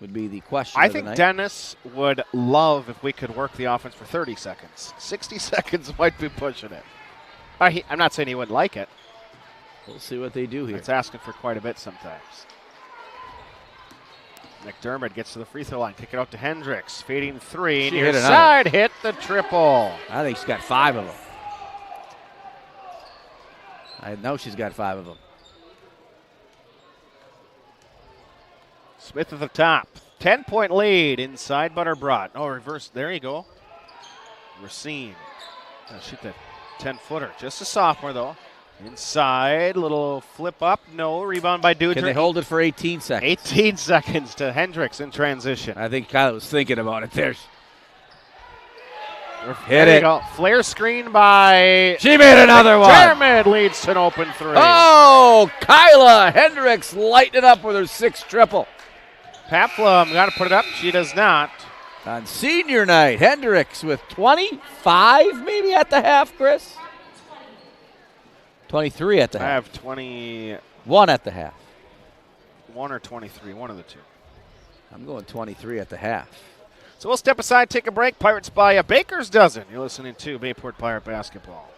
Would be the question. I of the think night. Dennis would love if we could work the offense for 30 seconds. 60 seconds might be pushing it. I'm not saying he wouldn't like it. We'll see what they do here. It's asking for quite a bit sometimes. McDermott gets to the free throw line. Kick it out to Hendricks. Fading three. She Near hit side. Hit the triple. I think she's got 5 of them. I know she's got 5 of them. Smith at the top. 10-point lead inside Butterbrodt. Oh, reverse. There you go. Racine. Shoot that 10-footer. Just a sophomore, though. Inside. Little flip up. No. Rebound by Dudrick. Can they hold it for 18 seconds? 18 seconds to Hendricks in transition. I think Kyla was thinking about it there. Hit it. Go. Flare screen by... She made another one. McDermott leads to an open three. Oh, Kyla Hendricks lighting it up with her 6th triple. Paplum got to put it up. She does not. On senior night, Hendricks with 25 maybe at the half, Chris? 23 at the half. I have 21 at the half. 1 or 23, one of the two. I'm going 23 at the half. So we'll step aside, take a break. Pirates by a baker's dozen. You're listening to Bayport Pirate Basketball.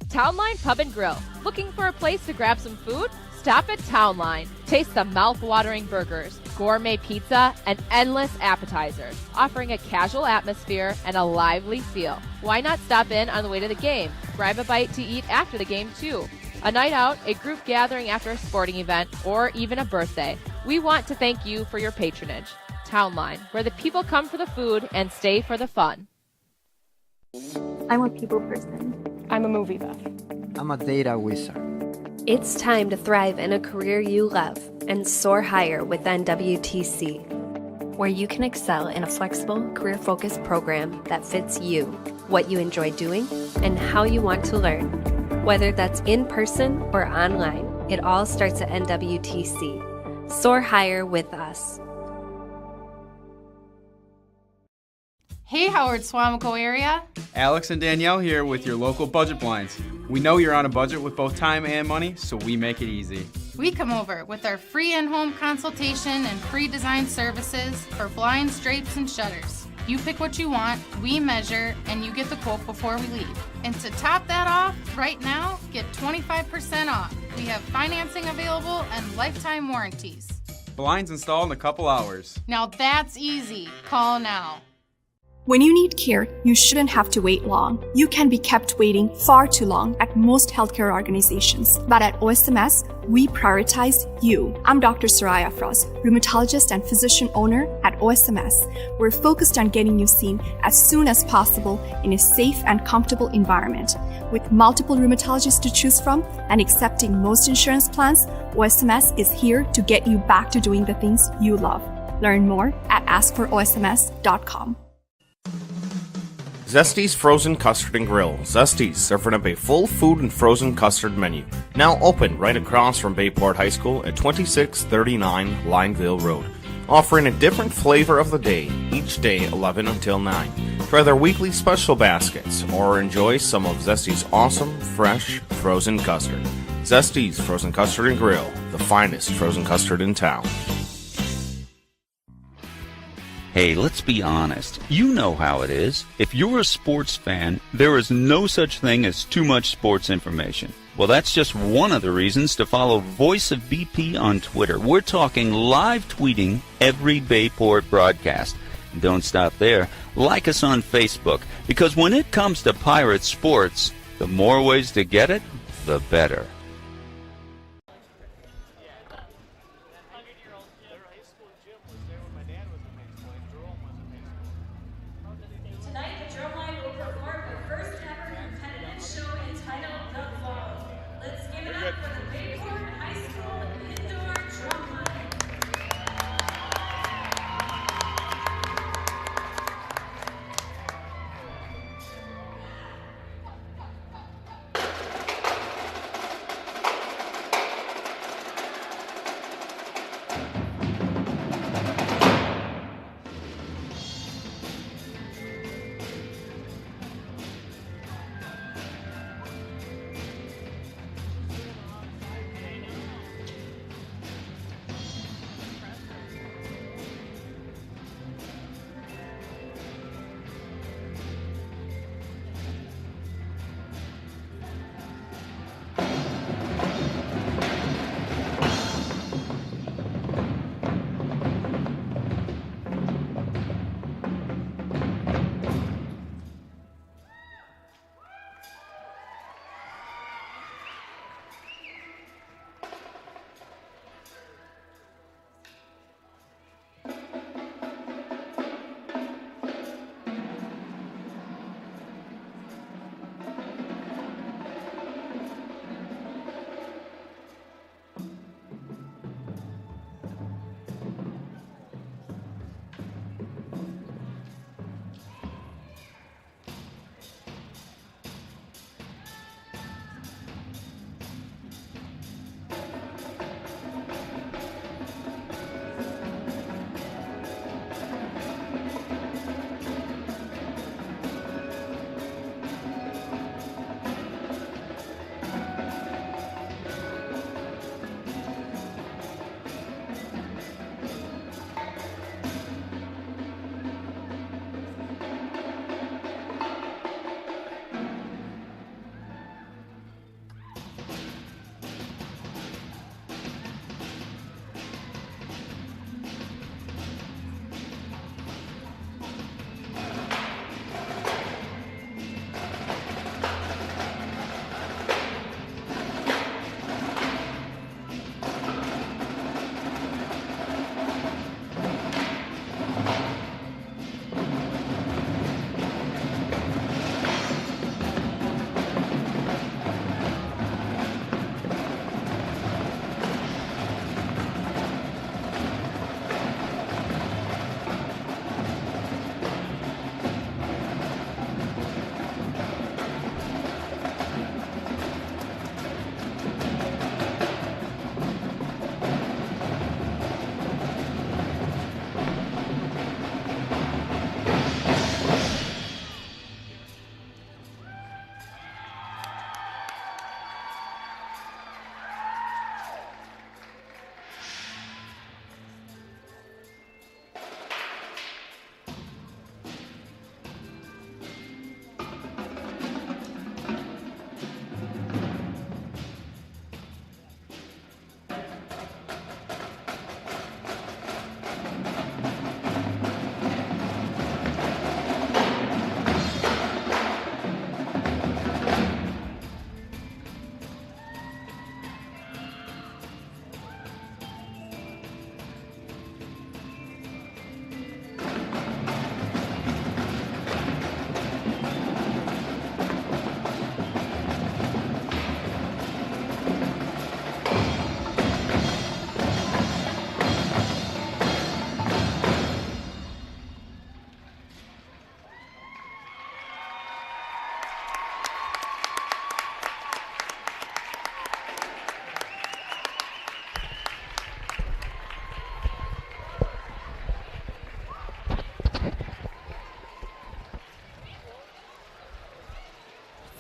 Townline Pub and Grill. Looking for a place to grab some food? Stop at Townline. Taste the mouth-watering burgers, gourmet pizza, and endless appetizers, offering a casual atmosphere and a lively feel. Why not stop in on the way to the game? Grab a bite to eat after the game, too. A night out, a group gathering after a sporting event, or even a birthday. We want to thank you for your patronage. Townline, where the people come for the food and stay for the fun. I'm a people person. I'm a movie buff. I'm a data wizard. It's time to thrive in a career you love and soar higher with NWTC, where you can excel in a flexible, career-focused program that fits you, what you enjoy doing, and how you want to learn. Whether that's in person or online, it all starts at NWTC. Soar higher with us. Hey, Howard Swamico area. Alex and Danielle here with your local budget blinds. We know you're on a budget with both time and money, so we make it easy. We come over with our free in-home consultation and free design services for blinds, drapes, and shutters. You pick what you want, we measure, and you get the quote before we leave. And to top that off, right now, get 25% off. We have financing available and lifetime warranties. Blinds installed in a couple hours. Now that's easy. Call now. When you need care, you shouldn't have to wait long. You can be kept waiting far too long at most healthcare organizations. But at OSMS, we prioritize you. I'm Dr. Soraya Frost, rheumatologist and physician owner at OSMS. We're focused on getting you seen as soon as possible in a safe and comfortable environment. With multiple rheumatologists to choose from and accepting most insurance plans, OSMS is here to get you back to doing the things you love. Learn more at askforosms.com. Zesty's Frozen Custard and Grill. Zesty's, serving up a full food and frozen custard menu. Now open right across from Bayport High School at 2639 Lineville Road. Offering a different flavor of the day, each day 11 until 9. Try their weekly special baskets, or enjoy some of Zesty's awesome, fresh, frozen custard. Zesty's Frozen Custard and Grill, the finest frozen custard in town. Hey, let's be honest. You know how it is. If you're a sports fan, there is no such thing as too much sports information. Well, that's just one of the reasons to follow Voice of BP on Twitter. We're talking live tweeting every Bayport broadcast. And don't stop there. Like us on Facebook, because when it comes to Pirate sports, the more ways to get it, the better. Tonight, the drumline will perform the first ever competitive show entitled The Fall. Let's give it up for the Bayport High School Indoor Drumline.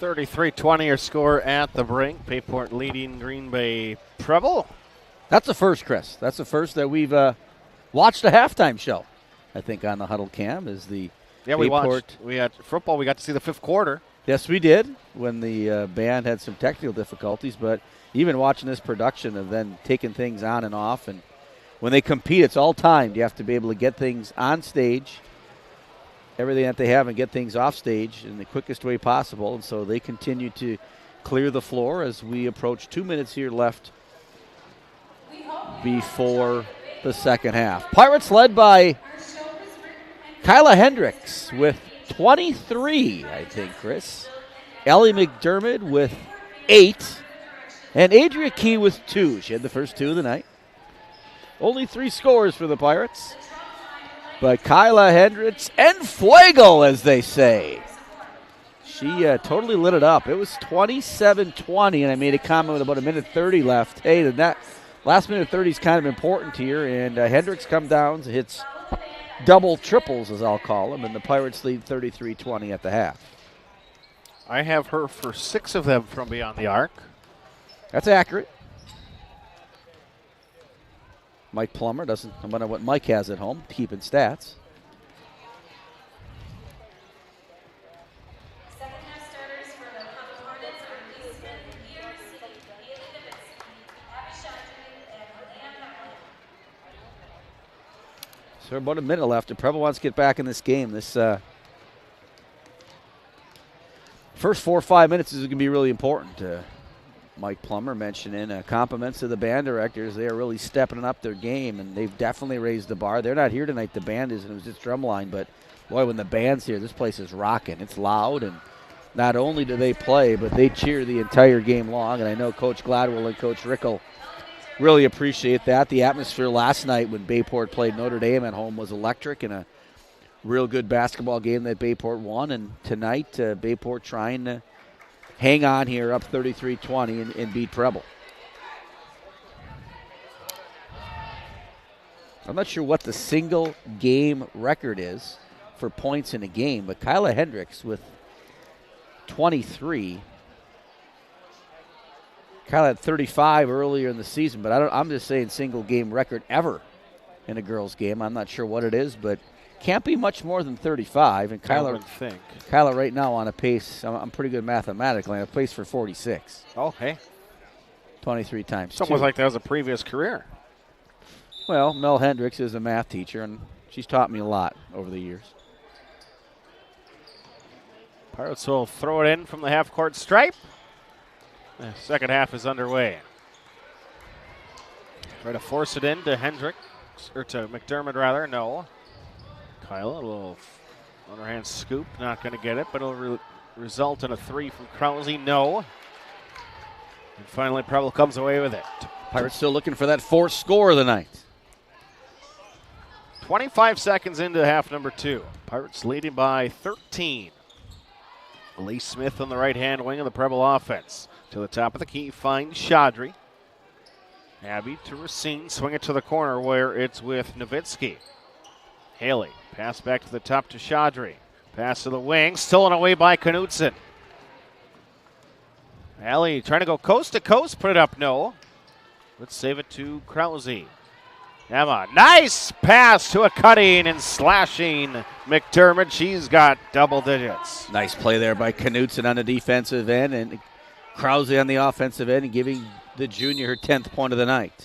33-20 your score at the brink. Bayport leading Green Bay Preble. That's the first, Chris. That's the first that we've watched a halftime show, I think, on the Huddle Cam. Is the we watched. We had football. We got to see the fifth quarter. Yes, we did, when the band had some technical difficulties. But even watching this production of then taking things on and off, and when they compete, it's all timed. You have to be able to get things on stage, everything that they have, and get things off stage in the quickest way possible. And so they continue to clear the floor as we approach 2 minutes here left before the second half. Pirates led by Kyla Hendricks with 23, I think, Chris. Ellie McDermott with 8. And Adria Key with 2. She had the first 2 of the night. Only 3 scores for the Pirates. But Kyla Hendricks en fuego, as they say. She totally lit it up. It was 27-20, and I made a comment with about a minute 30 left. Hey, that last minute 30 is kind of important here, and Hendricks comes down, hits double triples, as I'll call them, and the Pirates lead 33-20 at the half. I have her for 6 of them from beyond the arc. That's accurate. Mike Plummer doesn't, no matter what Mike has at home, keeping stats. Second half starters for the Hornets are Lee Smith, ERC, Haley Davidson, Abby Shantry, and Leanne Hefflin. So about a minute left, and Preble wants to get back in this game. This first 4 or 5 minutes is going to be really important. Mike Plummer mentioning compliments to the band directors. They are really stepping up their game, and they've definitely raised the bar. They're not here tonight. The band is, and it was just drumline, but boy, when the band's here, this place is rocking. It's loud, and not only do they play, but they cheer the entire game long, and I know Coach Gladwell and Coach Rickel really appreciate that. The atmosphere last night when Bayport played Notre Dame at home was electric, and a real good basketball game that Bayport won, and tonight Bayport trying to hang on here up 33-20 and beat Preble. I'm not sure what the single game record is for points in a game, but Kyla Hendricks with 23. Kyla had 35 earlier in the season, but I'm just saying single game record ever in a girls' game. I'm not sure what it is, but can't be much more than 35. And Kyla right now on a pace, I'm pretty good mathematically, on a pace for 46. Oh, hey. 23 times. It's almost like that was a previous career. Well, Mel Hendricks is a math teacher, and she's taught me a lot over the years. Pirates will throw it in from the half-court stripe. The second half is underway. Try to force it in to Hendricks, or to McDermott rather, no. Kyla, a little underhand scoop, not going to get it, but it'll result in a three from Krause, no. And finally, Preble comes away with it. Pirates still looking for that fourth score of the night. 25 seconds into half number 2. Pirates leading by 13. Lee Smith on the right-hand wing of the Preble offense. To the top of the key, finds Chaudry. Abby to Racine, swing it to the corner where it's with Nowitzki. Haley, pass back to the top to Chaudry. Pass to the wing, stolen away by Knutson. Haley trying to go coast to coast, put it up, no. Let's save it to Krause. Emma, nice pass to a cutting and slashing McDermott. She's got double digits. Nice play there by Knutson on the defensive end, and Krause on the offensive end, and giving the junior her 10th point of the night.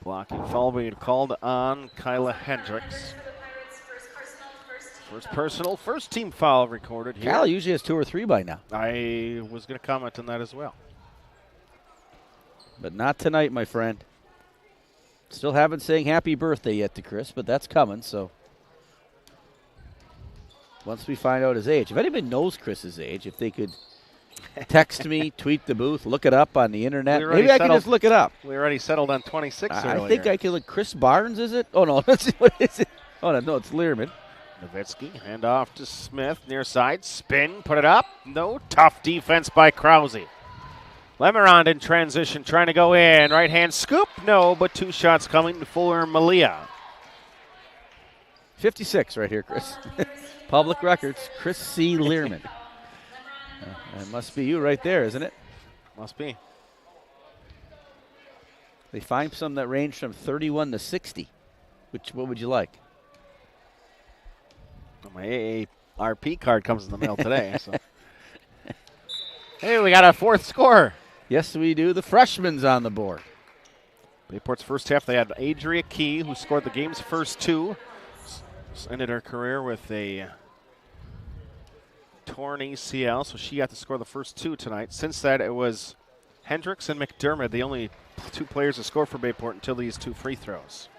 Blocking foul being called on Kyla Hendricks. First team foul recorded here. Kyla usually has 2 or 3 by now. I was going to comment on that as well. But not tonight, my friend. Still haven't saying happy birthday yet to Chris, but that's coming, so once we find out his age. If anybody knows Chris's age, if they could text me, tweet the booth, look it up on the internet. Maybe I can just look it up. We already settled on 26 earlier. I think I can look. Chris Barnes, is it? Oh, no. What is it? Oh, no, it's Learman. Nowitzki, hand off to Smith, near side, spin, put it up. No, tough defense by Krause. Lemerond in transition, trying to go in. Right hand scoop, no, but 2 shots coming for Malia. 56 right here, Chris. Public records, Chris C. Learman. That must be you right there, isn't it? Must be. They find some that range from 31 to 60. What would you like? Well, my AARP card comes in the mail today. So. Hey, we got a 4th scorer. Yes, we do. The freshman's on the board. Bayport's first half, they had Adria Key, who scored the game's first 2. Ended her career with a torn ACL, so she got to score the first 2 tonight. Since that, it was Hendricks and McDermott, the only 2 players to score for Bayport until these 2 free throws.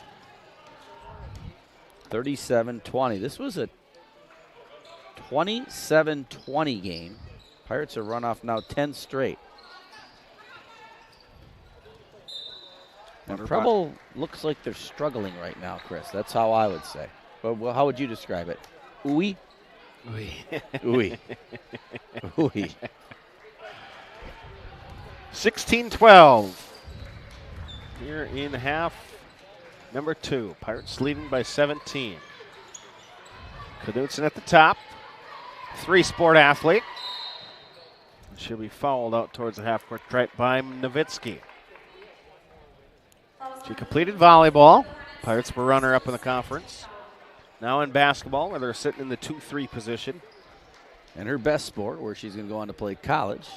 37-20. This was a 27-20 game. Pirates are run off now 10 straight. And Preble looks like they're struggling right now, Chris. That's how I would say. But how would you describe it? Ooey? Ooey. Ooey. Ooey. 16-12. Here in half number 2. Pirates leading by 17. Knutson at the top. 3-sport athlete. She'll be fouled out towards the half-court stripe by Nowitzki. She completed volleyball. Pirates were runner-up in the conference. Now in basketball, where they're sitting in the 2-3 position. And her best sport, where she's going to go on to play college.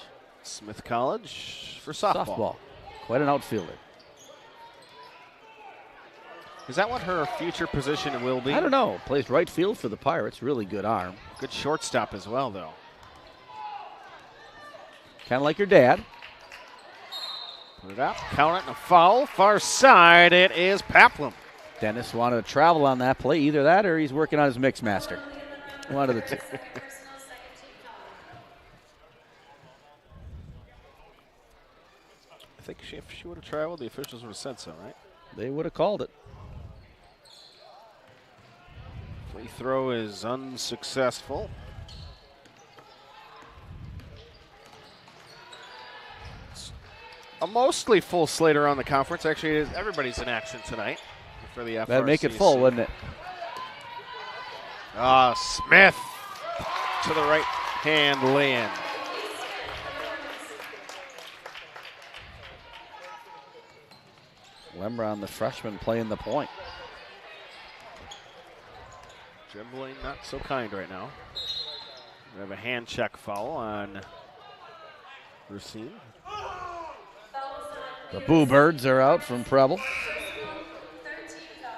Smith College for softball. Quite an outfielder. Is that what her future position will be? I don't know. Plays right field for the Pirates. Really good arm. Good shortstop as well, though. Kind of like your dad. Put it up, count it, and a foul. Far side, it is Paplum. Dennis wanted to travel on that play. Either that or he's working on his mix master. One of the two. I think if she would have traveled, the officials would have said so, right? They would have called it. Free throw is unsuccessful. It's a mostly full slate around the conference. Actually, everybody's in action tonight for the FRCC. That'd make it full, wouldn't it? Smith to the right hand lay-in. Lembron, the freshman, playing the point. Dribbling not so kind right now. We have a hand check foul on Racine. The Boo Birds are out from Preble.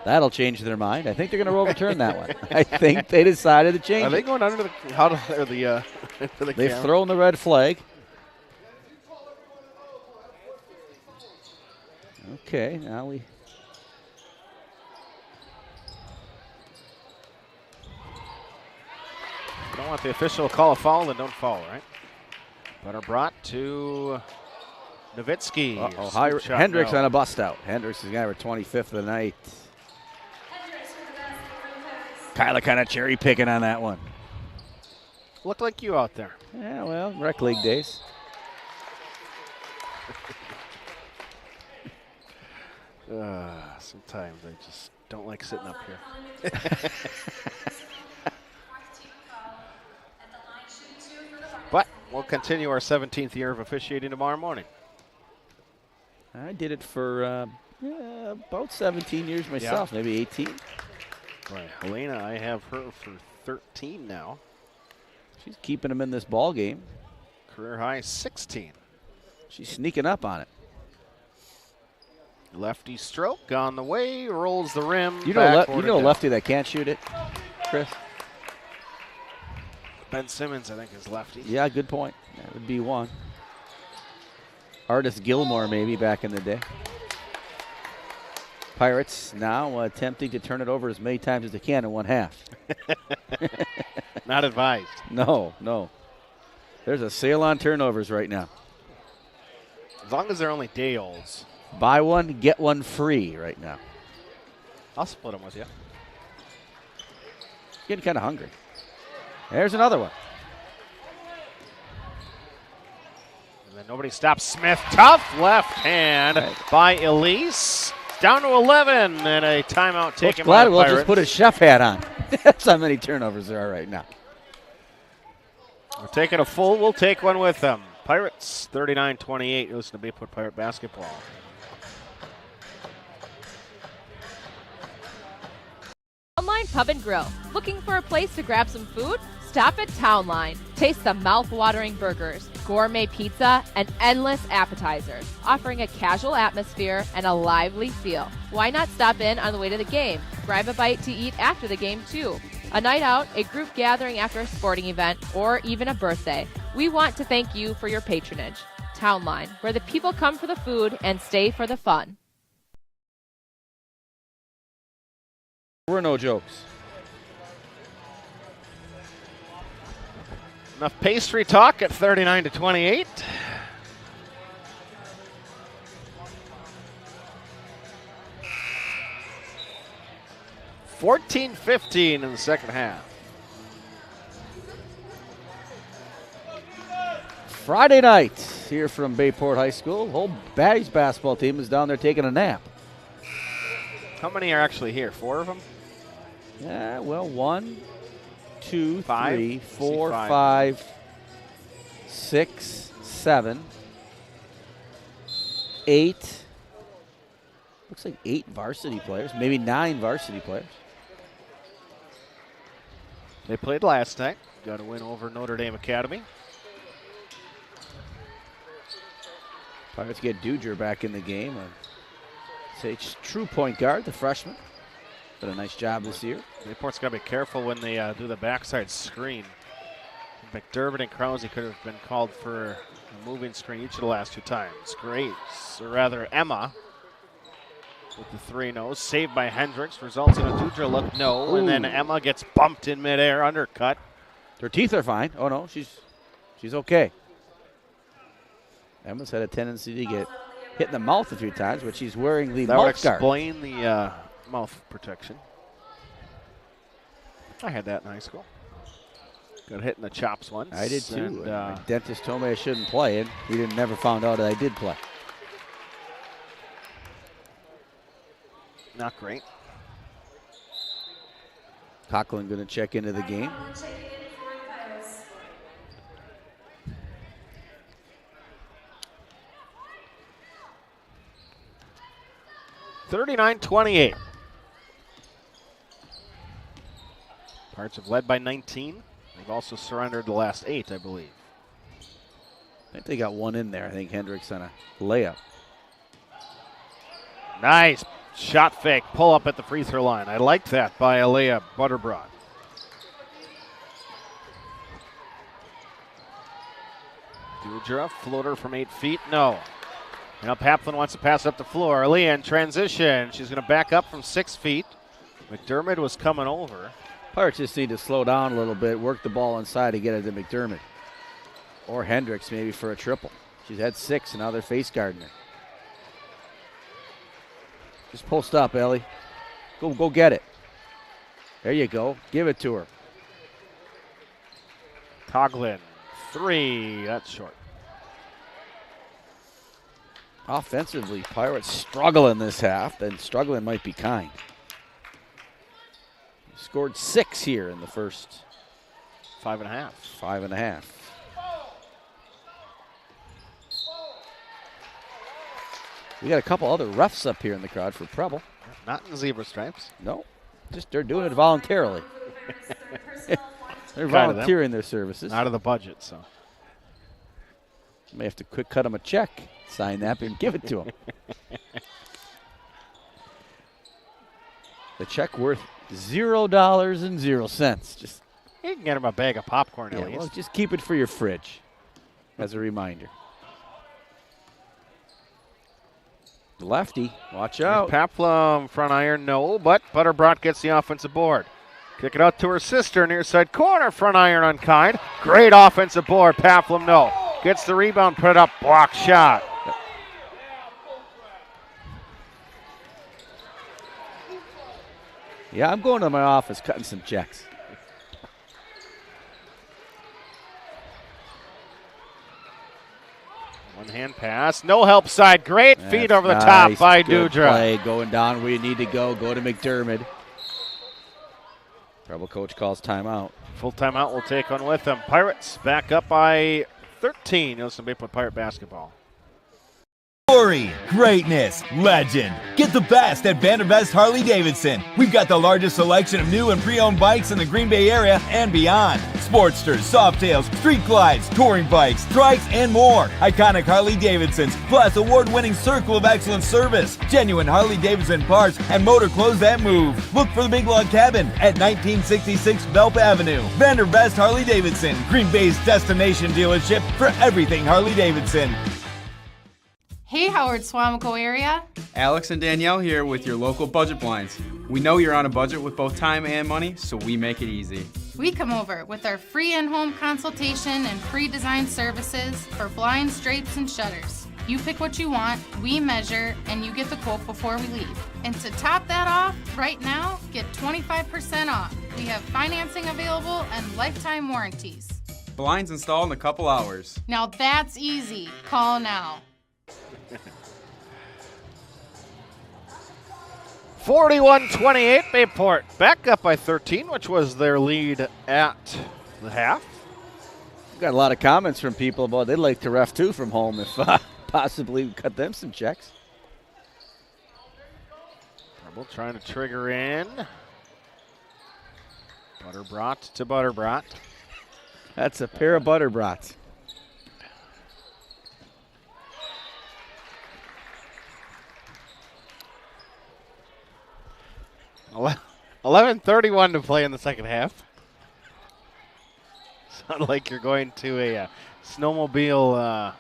That'll change their mind. I think they're going to overturn that one. I think they decided to change it. Are they going under the into the They've camera? thrown the red flag. Okay, now we... Don't want the official to call a foul, then don't foul, right? Butter brought to Nowitzki. Hendricks on a bust out. Hendricks is going to have 25th of the night. Kyla kind of cherry picking on that one. Looked like you out there. Yeah, well, rec league days. Sometimes I just don't like sitting up here. But we'll continue our 17th year of officiating tomorrow morning. I did it for about 17 years myself, maybe 18. Right, Helena, I have her for 13 now. She's keeping them in this ball game. Career high 16. She's sneaking up on it. Lefty stroke on the way, rolls the rim. You know a lefty that can't shoot it, Chris? Ben Simmons, I think, is lefty. Yeah, good point. That would be one. Artis Gilmore, maybe, back in the day. Pirates now attempting to turn it over as many times as they can in one half. Not advised. No. There's a sale on turnovers right now. As long as they're only day-olds. Buy one, get one free right now. I'll split them with you. Getting kind of hungry. There's another one. And then nobody stops Smith. Tough left hand by Elise. Down to 11 and a timeout taken by the Gladwell Pirates. just put his chef hat on. That's how many turnovers there are right now. We're taking a full. We'll take one with them. Pirates 39-28. You listen to Bayport Pirate basketball. Townline Pub and Grill. Looking for a place to grab some food? Stop at Townline. Taste the mouth-watering burgers, gourmet pizza, and endless appetizers, offering a casual atmosphere and a lively feel. Why not stop in on the way to the game? Grab a bite to eat after the game, too. A night out, a group gathering after a sporting event, or even a birthday. We want to thank you for your patronage. Townline, where the people come for the food and stay for the fun. There were no jokes. Enough pastry talk at 39-28. $14-15 in the second half. Friday night here from Bayport High School. The whole Baddies basketball team is down there taking a nap. How many are actually here? 4 of them? Yeah, well, 1, 2, 5? 3, 4, I see 5, 6, 7, 8. Looks like 8 varsity players, maybe 9 varsity players. They played last night. Got a win over Notre Dame Academy. Pirates get Duger back in the game. It's true point guard, the freshman. Did a nice job this year. Bayport's got to be careful when they do the backside screen. McDermott and Krause could have been called for a moving screen each of the last 2 times. Grace, or rather Emma, with the 3-0. Saved by Hendricks, results in a Dudra look no, and then Emma gets bumped in midair, undercut. Her teeth are fine. Oh, no, she's okay. Emma's had a tendency to get hit in the mouth a few times, but she's wearing the That would mouth guard. explain the mouth protection. I had that in high school. Got hit in the chops once. I did too. And, My dentist told me I shouldn't play, and we never found out that I did play. Not great. Coughlin going to check into the game. (39-28). Pirates have led by 19. They've also surrendered the last 8, I believe. I think they got one in there. I think Hendricks on a layup. Nice shot fake, pull up at the free throw line. I like that by Alea Butterbrot. Dudra, floater from 8 feet, no. Now Paplin wants to pass up the floor. Alea in transition. She's going to back up from 6 feet. McDermott was coming over. Pirates just need to slow down a little bit, work the ball inside to get it to McDermott. Or Hendricks maybe for a triple. She's had 6, and now they're face guarding her. Just post up, Ellie. Go get it. There you go. Give it to her. Coughlin, 3. That's short. Offensively, Pirates struggle in this half, and struggling might be kind. Scored 6 here in the first 5.5. 5.5. We got a couple other refs up here in the crowd for Preble. Not in zebra stripes. No, just they're doing it voluntarily. They're volunteering their services. Out of the budget, so. May have to quick cut them a check, sign that, and give it to them. The check worth $0.00. Just you can get him a bag of popcorn at least. Well, just keep it for your fridge as a reminder. The lefty, watch out. Paplum front iron, no, but Butterbrot gets the offensive board. Kick it out to her sister, near side corner, front iron unkind. Great offensive board, Paplum, no. Gets the rebound, put it up, block shot. Yeah, I'm going to my office cutting some checks. One hand pass, no help side. Great feed over the top by Dudra. Play going down where you need to go. Go to McDermott. Preble coach calls timeout. Full timeout will take on with them. Pirates back up by 13. You'll listen to Bayport Pirate basketball. Glory, greatness, legend. Get the best at Vandervest Harley-Davidson. We've got the largest selection of new and pre-owned bikes in the Green Bay area and beyond. Sportsters, Softails, Street Glides, touring bikes, trikes, and more. Iconic Harley-Davidsons, plus award-winning Circle of Excellence service. Genuine Harley-Davidson parts and motor clothes that move. Look for the Big Log Cabin at 1966 Belp Avenue. Vandervest Harley-Davidson, Green Bay's destination dealership for everything Harley-Davidson. Hey, Howard Swamico area. Alex and Danielle here with your local budget blinds. We know you're on a budget with both time and money, so we make it easy. We come over with our free in-home consultation and free design services for blinds, drapes, and shutters. You pick what you want, we measure, and you get the quote before we leave. And to top that off, right now, get 25% off. We have financing available and lifetime warranties. Blinds installed in a couple hours. Now that's easy. Call now. 41-28, Bayport back up by 13, which was their lead at the half. Got a lot of comments from people about they'd like to ref too from home if possibly cut them some checks. Preble trying to trigger in. Butterbrot to Butterbrot. That's a pair of Butterbrots. $11:31 to play in the second half. So Not like you're going to a snowmobile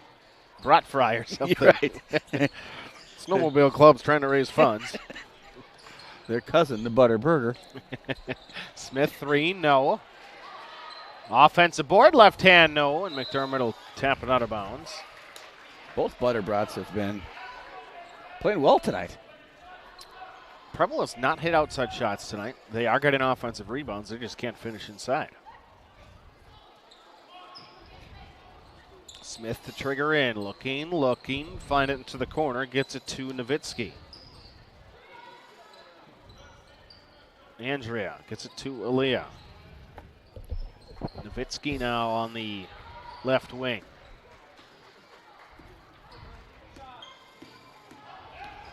brat fry or something. Right. Snowmobile club's trying to raise funds. Their cousin, the Butter Burger. Smith 3, no. Offensive board, left hand, no. And McDermott will tap it out of bounds. Both Butter Brats have been playing well tonight. Preble has not hit outside shots tonight. They are getting offensive rebounds. They just can't finish inside. Smith to trigger in. Looking. Find it into the corner. Gets it to Nowitzki. Andrea gets it to Aaliyah. Nowitzki now on the left wing.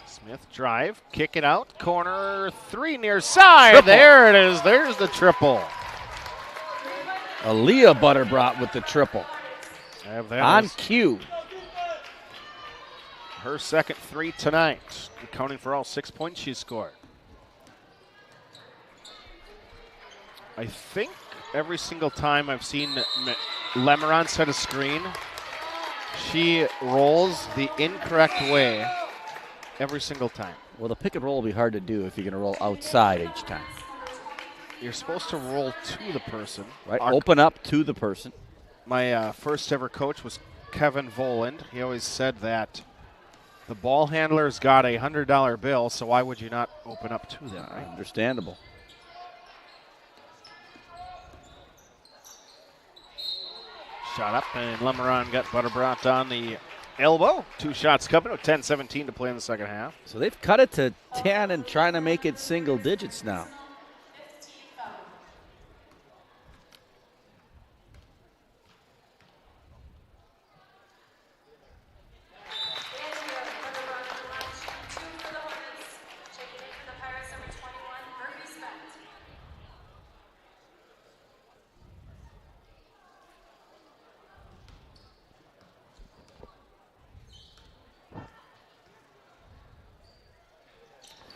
Smith drive, kick it out, corner 3 near side. Triple. There it is. There's the triple. Aaliyah Butterbrat with the triple. On cue. Her second 3 tonight, accounting for all 6 points she scored. I think every single time I've seen Lemeron set a screen, she rolls the incorrect way every single time. Well, the pick and roll will be hard to do if you're going to roll outside each time. You're supposed to roll to the person. Right, open up to the person. My first ever coach was Kevin Voland. He always said that the ball handler's got a $100 bill, so why would you not open up to them? Right? Understandable. Shot up, and Lemeron got Butterbrat on the elbow. 2 shots coming with 10-17 to play in the second half. So they've cut it to 10 and trying to make it single digits now.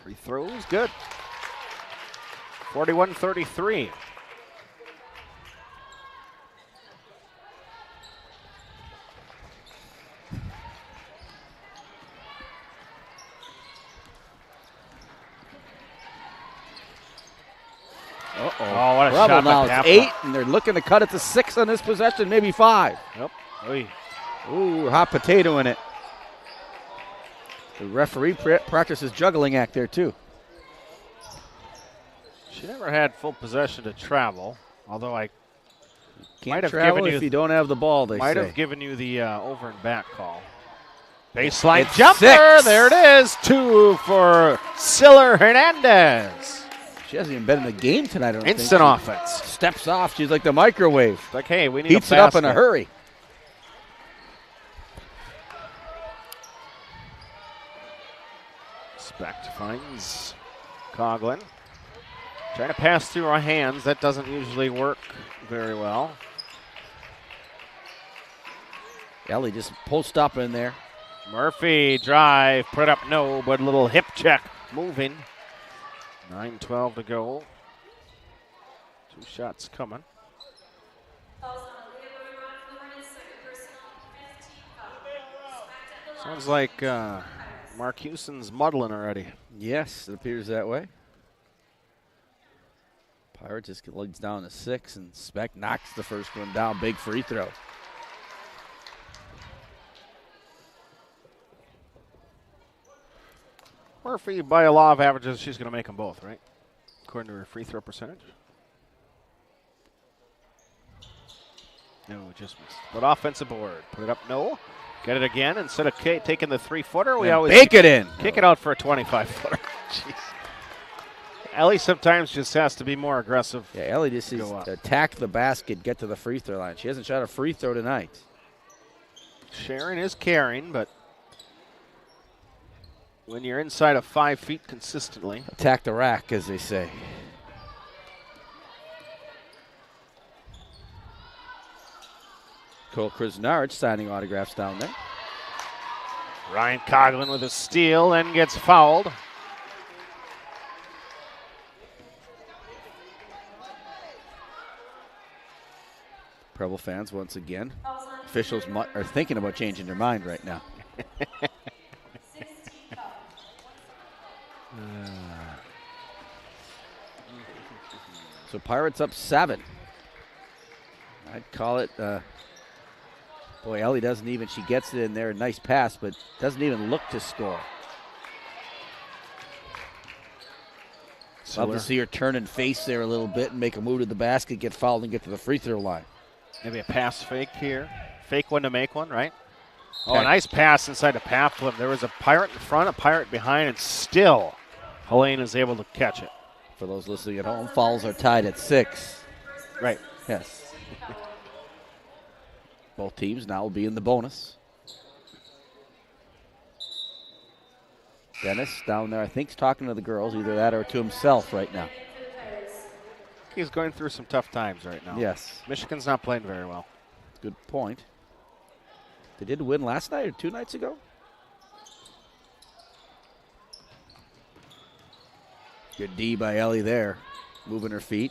Free throws, good. 41-33. Uh-oh. Oh, what a Preble shot now. by It's 8, and they're looking to cut it to 6 on this possession, maybe 5. Yep. Oy. Ooh, hot potato in it. The referee practices juggling act there, too. She never had full possession to travel, although I Can't might have travel given if you don't have the ball, they might say. have given you the over and back call. Baseline It's jumper, 6. there it is. 2 for Siller Hernandez. She hasn't even been in the game tonight, I don't think. Instant offense. Steps off, she's like the microwave. Like, hey, we need Heats a it up in a basket. hurry. Specht finds Coughlin. Trying to pass through our hands. That doesn't usually work very well. Ellie just post up in there. Murphy drive, put up no, but a little hip check moving. 9:12 to go. 2 shots coming. Sounds like Mark Houston's muddling already. Yes, it appears that way. Pirate just leads down to 6, and Speck knocks the first one down. Big free throw. Murphy, by a law of averages, she's going to make them both, right? According to her free throw percentage. No, just missed. But offensive board. Put it up, no. Get it again. Instead of taking the 3-footer, we And always bake it in. Kick it out for a 25-footer. Jeez. Ellie sometimes just has to be more aggressive. Yeah, Ellie just needs to attack the basket, get to the free throw line. She hasn't shot a free throw tonight. Sharon is carrying, but when you're inside of 5 feet consistently. Attack the rack, as they say. Cole Krasnarich signing autographs down there. Ryan Coughlin with a steal and gets fouled. Preble fans, once again, officials are thinking about changing their mind right now. So Pirates up 7. I'd call it, boy, Ellie doesn't even, she gets it in there, nice pass, but doesn't even look to score. Love to see her turn and face there a little bit and make a move to the basket, get fouled, and get to the free throw line. Maybe a pass fake here. Fake one to make one, right? Oh, a nice pass inside the Paplum. There was a Pirate in front, a Pirate behind, and still Helene is able to catch it. For those listening at home, fouls are tied at 6. Right. Yes. Both teams now will be in the bonus. Dennis down there, I think, is talking to the girls, either that or to himself right now. He's going through some tough times right now. Yes. Michigan's not playing very well. Good point. They did win last night or 2 nights ago? Good D by Ellie there, moving her feet.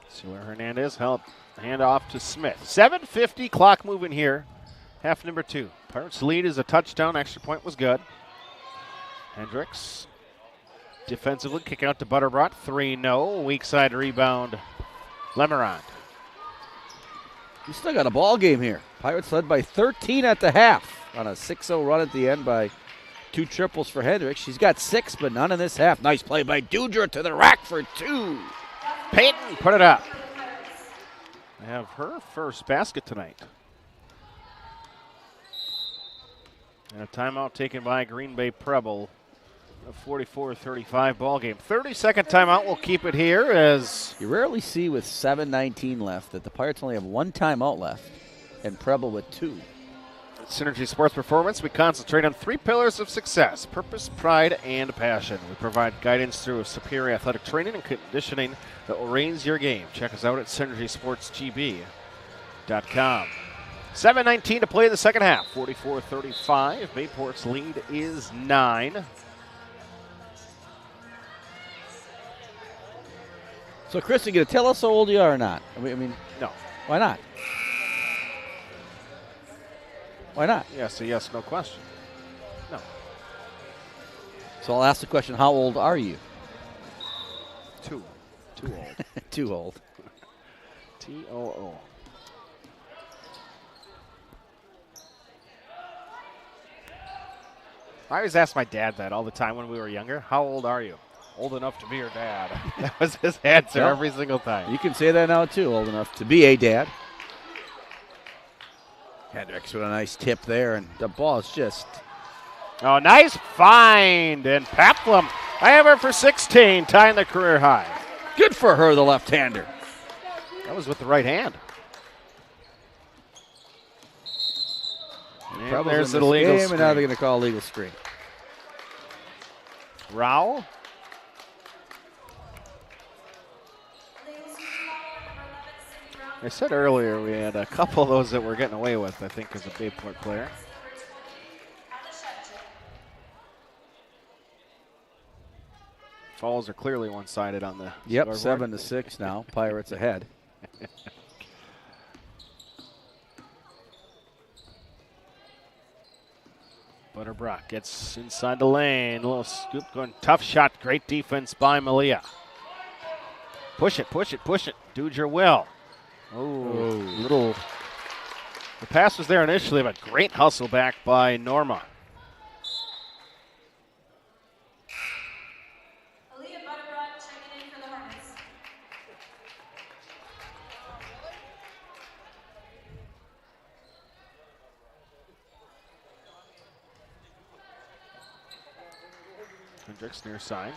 See where Hernandez helped. Hand off to Smith. 7:50 clock moving here. Half number 2. Pirates lead is a touchdown. Extra point was good. Hendricks defensively kick out to Butterbrot. 3 no. Weak side rebound. Lemerand. We still got a ball game here. Pirates led by 13 at the half on a 6-0 run at the end by 2 triples for Hendricks. She's got 6, but none in this half. Nice play by Dudra to the rack for 2. Peyton put it up. They have her first basket tonight. And a timeout taken by Green Bay Preble. A 44-35 ball game. 30-second timeout. We'll keep it here as you rarely see with 7:19 left that the Pirates only have 1 timeout left and Preble with 2. At Synergy Sports Performance, we concentrate on 3 pillars of success: purpose, pride, and passion. We provide guidance through superior athletic training and conditioning that will raise your game. Check us out at synergysportsgb.com. 7:19 to play in the second half. 44-35. Bayport's lead is 9. So, Chris, you going to tell us how old you are or not? I mean, no. Why not? Why not? Yes, a yes, no question. No. So I'll ask the question, how old are you? 2. Too old. Too old. T-O-O. I always ask my dad that all the time when we were younger. How old are you? Old enough to be your dad. That was his answer every single time. You can say that now, too. Old enough to be a dad. Hendricks with a nice tip there, and the ball is just... Oh, nice find. And Paplum, I have her for 16, tying the career high. Good for her, the left-hander. That was with the right hand. And there's the legal game, and now they're going to call a legal screen. Rao. I said earlier we had a couple of those that we're getting away with, I think, as a Bayport player. Fouls are clearly one-sided on the Yep, scoreboard. 7-6 now. Pirates ahead. Butterbrock gets inside the lane. A little scoop going. Tough shot. Great defense by Malia. Push it, push it, push it. Dudra will. Oh, little. The pass was there initially, but great hustle back by Norma. Aaliyah Butterbrot checking in for the Hornets. Hendricks near side.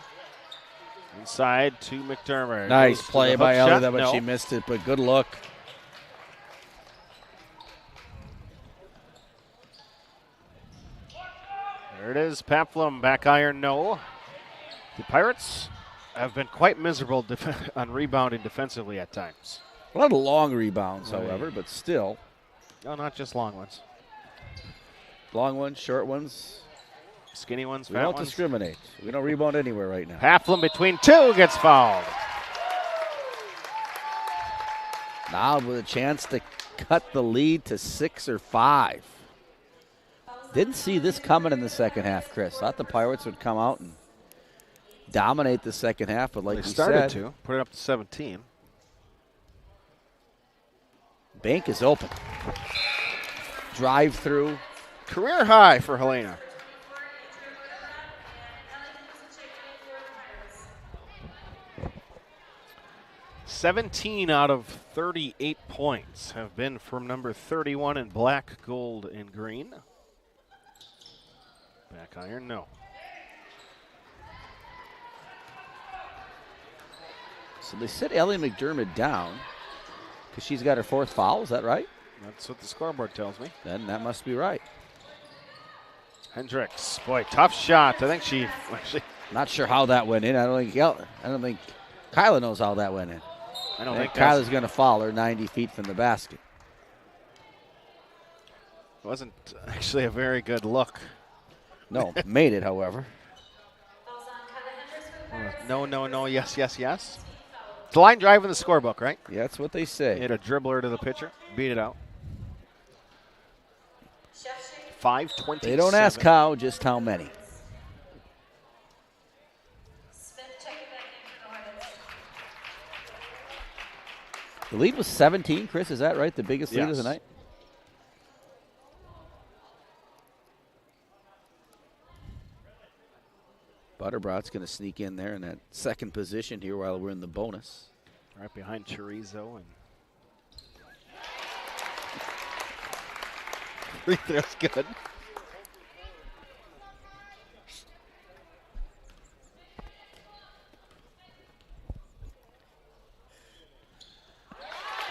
Inside to McDermott. Nice play by Ellie, but no. she missed it, but good look. There it is. Paplum back iron, no. The Pirates have been quite miserable on rebounding defensively at times. A lot of long rebounds, however, but still. No, not just long ones. Long ones, short ones. Skinny ones, We fat don't ones. discriminate. We don't rebound anywhere right now. Halflam between two gets fouled. Now with a chance to cut the lead to 6 or 5. Didn't see this coming in the second half, Chris. Thought the Pirates would come out and dominate the second half, but like They you started said, to put it up to 17. Bank is open. Drive through. Career high for Helena. "17 out of 38 points have been from number 31 in black, gold, and green." Back iron, no. So they sit Ellie McDermott down because she's got her 4th foul. Is that right? That's what the scoreboard tells me. Then that must be right. Hendricks, boy, tough shot. I think she actually. Not sure how that went in. I don't think Kyla knows how that went in. I don't think Kyla's going to foul her 90 feet from the basket. It wasn't actually a very good look. No, made it, however. No, yes. It's the line drive in the scorebook, right? Yeah, that's what they say. Hit a dribbler to the pitcher, beat it out. 5:27. They don't ask how, just how many. The lead was 17, Chris, is that right? The biggest lead of the night? Butterbrot's going to sneak in there in that second position here while we're in the bonus. Right behind Chorizo and free throw's good.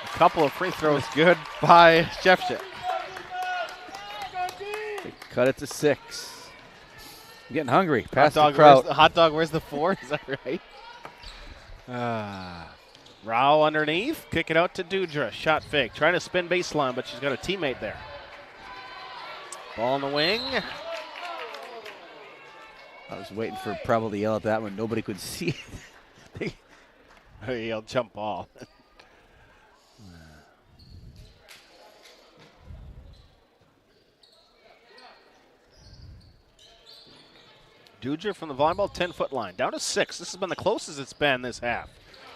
A couple of free throws good by Shevchik. Cut it to 6. I'm getting hungry. Pass Hot the crowd. hot dog, where's the 4? Is that right? Rao underneath. Kick it out to Dudra. Shot fake. Trying to spin baseline, but she's got a teammate there. Ball in the wing. I was waiting for Preble to yell at that one. Nobody could see it. He yelled jump ball. Dudra from the volleyball 10-foot line. Down to 6. This has been the closest it's been this half.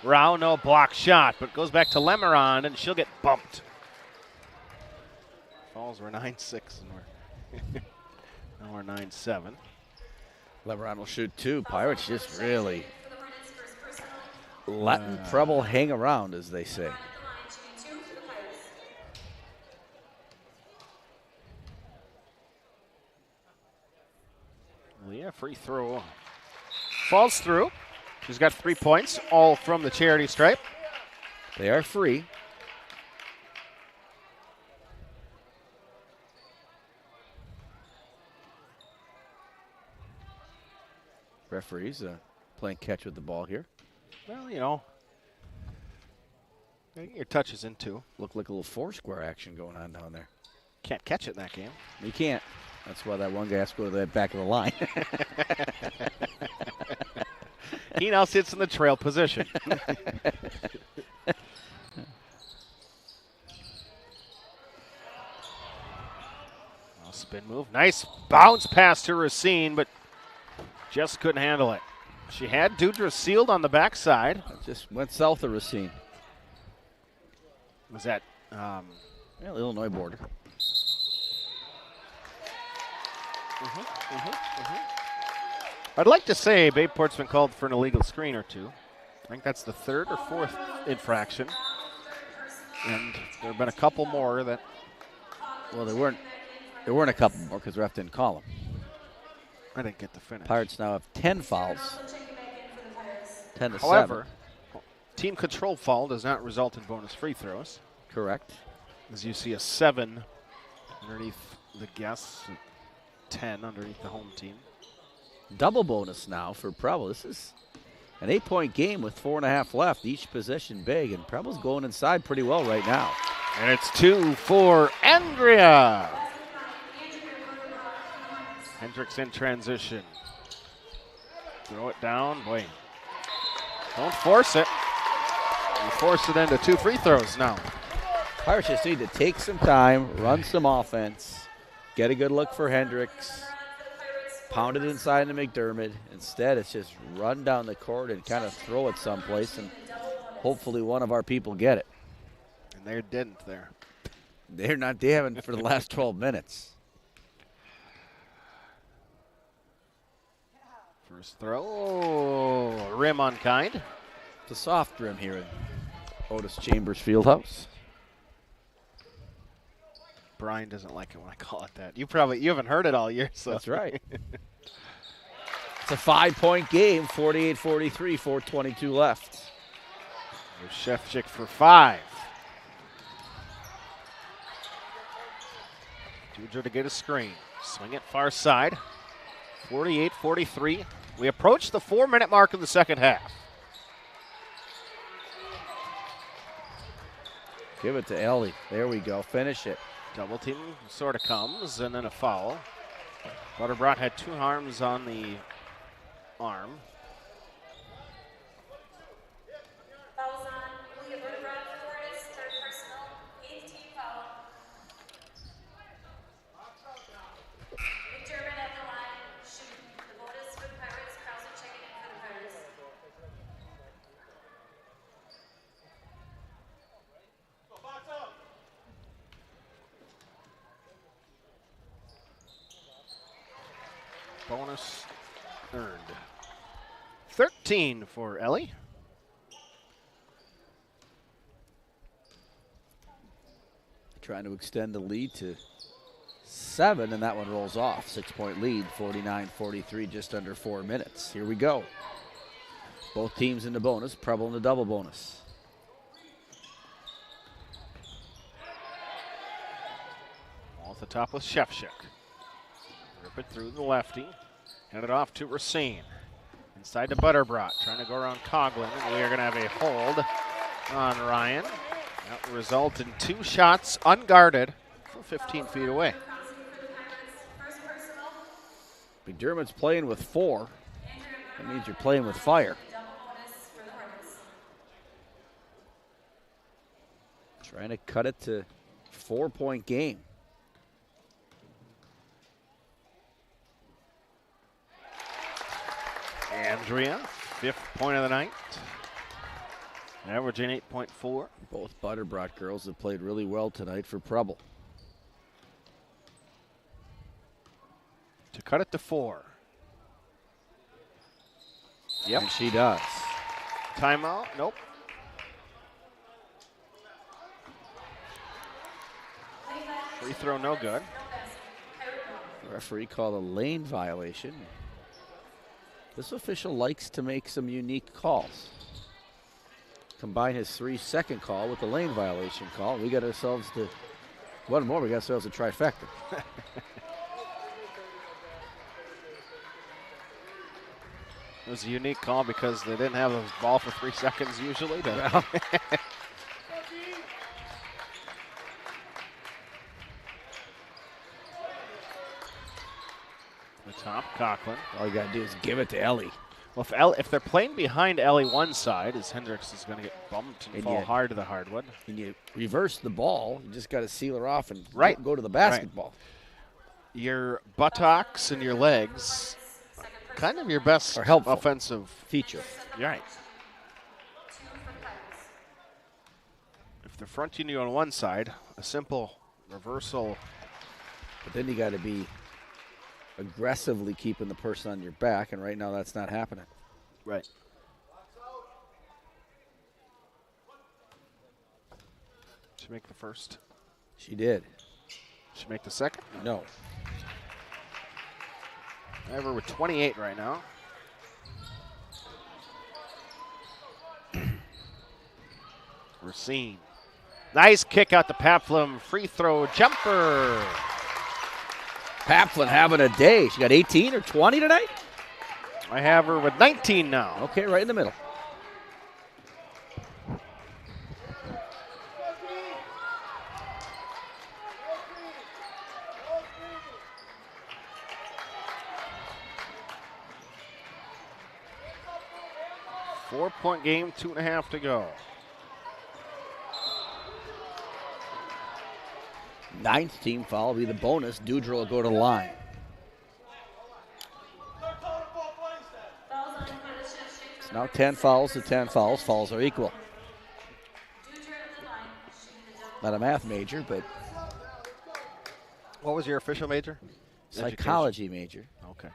Rao, no block shot, but goes back to Lemeron, and she'll get bumped. Falls were 9-6, and now we're 9-7. Lemeron will shoot 2. Pirates just really letting Preble hang around, as they say. Leah, free throw. Falls through. She's got 3 points, all from the charity stripe. They are free. Referees playing catch with the ball here. Well, you know, your touches in too. Look like a little 4-square action going on down there. Can't catch it in that game. You can't. That's why that one guy has to go to the back of the line. He now sits in the trail position. Spin move. Nice bounce pass to Racine, but just couldn't handle it. She had Dudra sealed on the backside. Just went south of Racine. Was that the Illinois border? I'd like to say Bayport's been called for an illegal screen or two. I think that's the 3rd or 4th infraction. And there have been a couple more that. Well, there weren't a couple more because ref didn't call them. I didn't get the finish. Pirates now have 10 fouls. 10 to 7. However, team control foul does not result in bonus free throws. Correct. As you see a 7 underneath the guests, 10 underneath the home team. Double bonus now for Preble. This is an 8-point game with 4.5 left. Each possession big, and Preble's going inside pretty well right now. And it's 2 for Andrea. Hendricks in transition. Throw it down. Boy, don't force it. You force it into 2 free throws now. Pirates just need to take some time, run some offense, get a good look for Hendricks, pound it inside to McDermott. Instead, it's just run down the court and kind of throw it someplace, and hopefully one of our people get it. And they didn't there. They're not. They haven't for the last 12 minutes. First throw, rim unkind. It's a soft rim here in Otis Chambers Fieldhouse. Brian doesn't like it when I call it that. You haven't heard it all year, so. That's right. It's a 5-point game, 48-43, 4:22 left. There's Shefchick for 5. Dujer to get a screen. Swing it far side. 48-43. We approach the 4-minute mark of the second half. Give it to Ellie. There we go. Finish it. Double team sort of comes, and then a foul. Butterbrot had 2 harms on the arm. Fouls on William Butterbrot for the Hornets, 3rd personal, 8th team foul. McDermott at the line, shooting the bonus for the Pirates. Krause checking in for the Pirates. Bonus earned. 13 for Ellie. Trying to extend the lead to 7, and that one rolls off. 6-point lead, 49-43, just under 4 minutes. Here we go. Both teams in the bonus, Preble in the double bonus. Ball at the top with Shefchick. Rip it through the lefty. Hand it off to Racine. Inside to Butterbrot. Trying to go around Coughlin. And we are going to have a hold on Ryan. That will result in 2 shots unguarded from 15 feet away. McDermott's playing with 4. That means you're playing with fire. Trying to cut it to 4-point game. Andrea, 5th point of the night. Averaging 8.4. Both Butterbrot girls have played really well tonight for Preble. To cut it to 4. Yep. And she does. Timeout? Nope. Free throw no good. The referee called a lane violation. This official likes to make some unique calls. Combine his 3-second call with the lane violation call. We got ourselves to one more. We got ourselves a trifecta. It was a unique call because they didn't have the ball for 3 seconds usually. Well. The top, Coughlin. All you got to do is give it to Ellie. Well, if they're playing behind Ellie one side, is Hendricks is going to get bumped and fall hard to the hardwood. And you reverse the ball, you just got to seal her off and go to the Right. basketball. Your buttocks and your legs, kind of your best offensive feature. You're right. If they're fronting you on one side, a simple reversal. But then you got to be aggressively keeping the person on your back, and right now that's not happening. Right. She make the first? She did. She make the second? No. Ever with 28 right now. Racine. Nice kick out to Paplum. Free throw jumper. Paplin having a day. She got 18 or 20 tonight? I have her with 19 now. Okay, right in the middle. 4-point game, 2.5 to go. Ninth team foul will be the bonus. Dudra will go to the line. It's now 10 fouls to 10 fouls. Fouls are equal. Not a math major, but What was your official major? psychology major. Okay.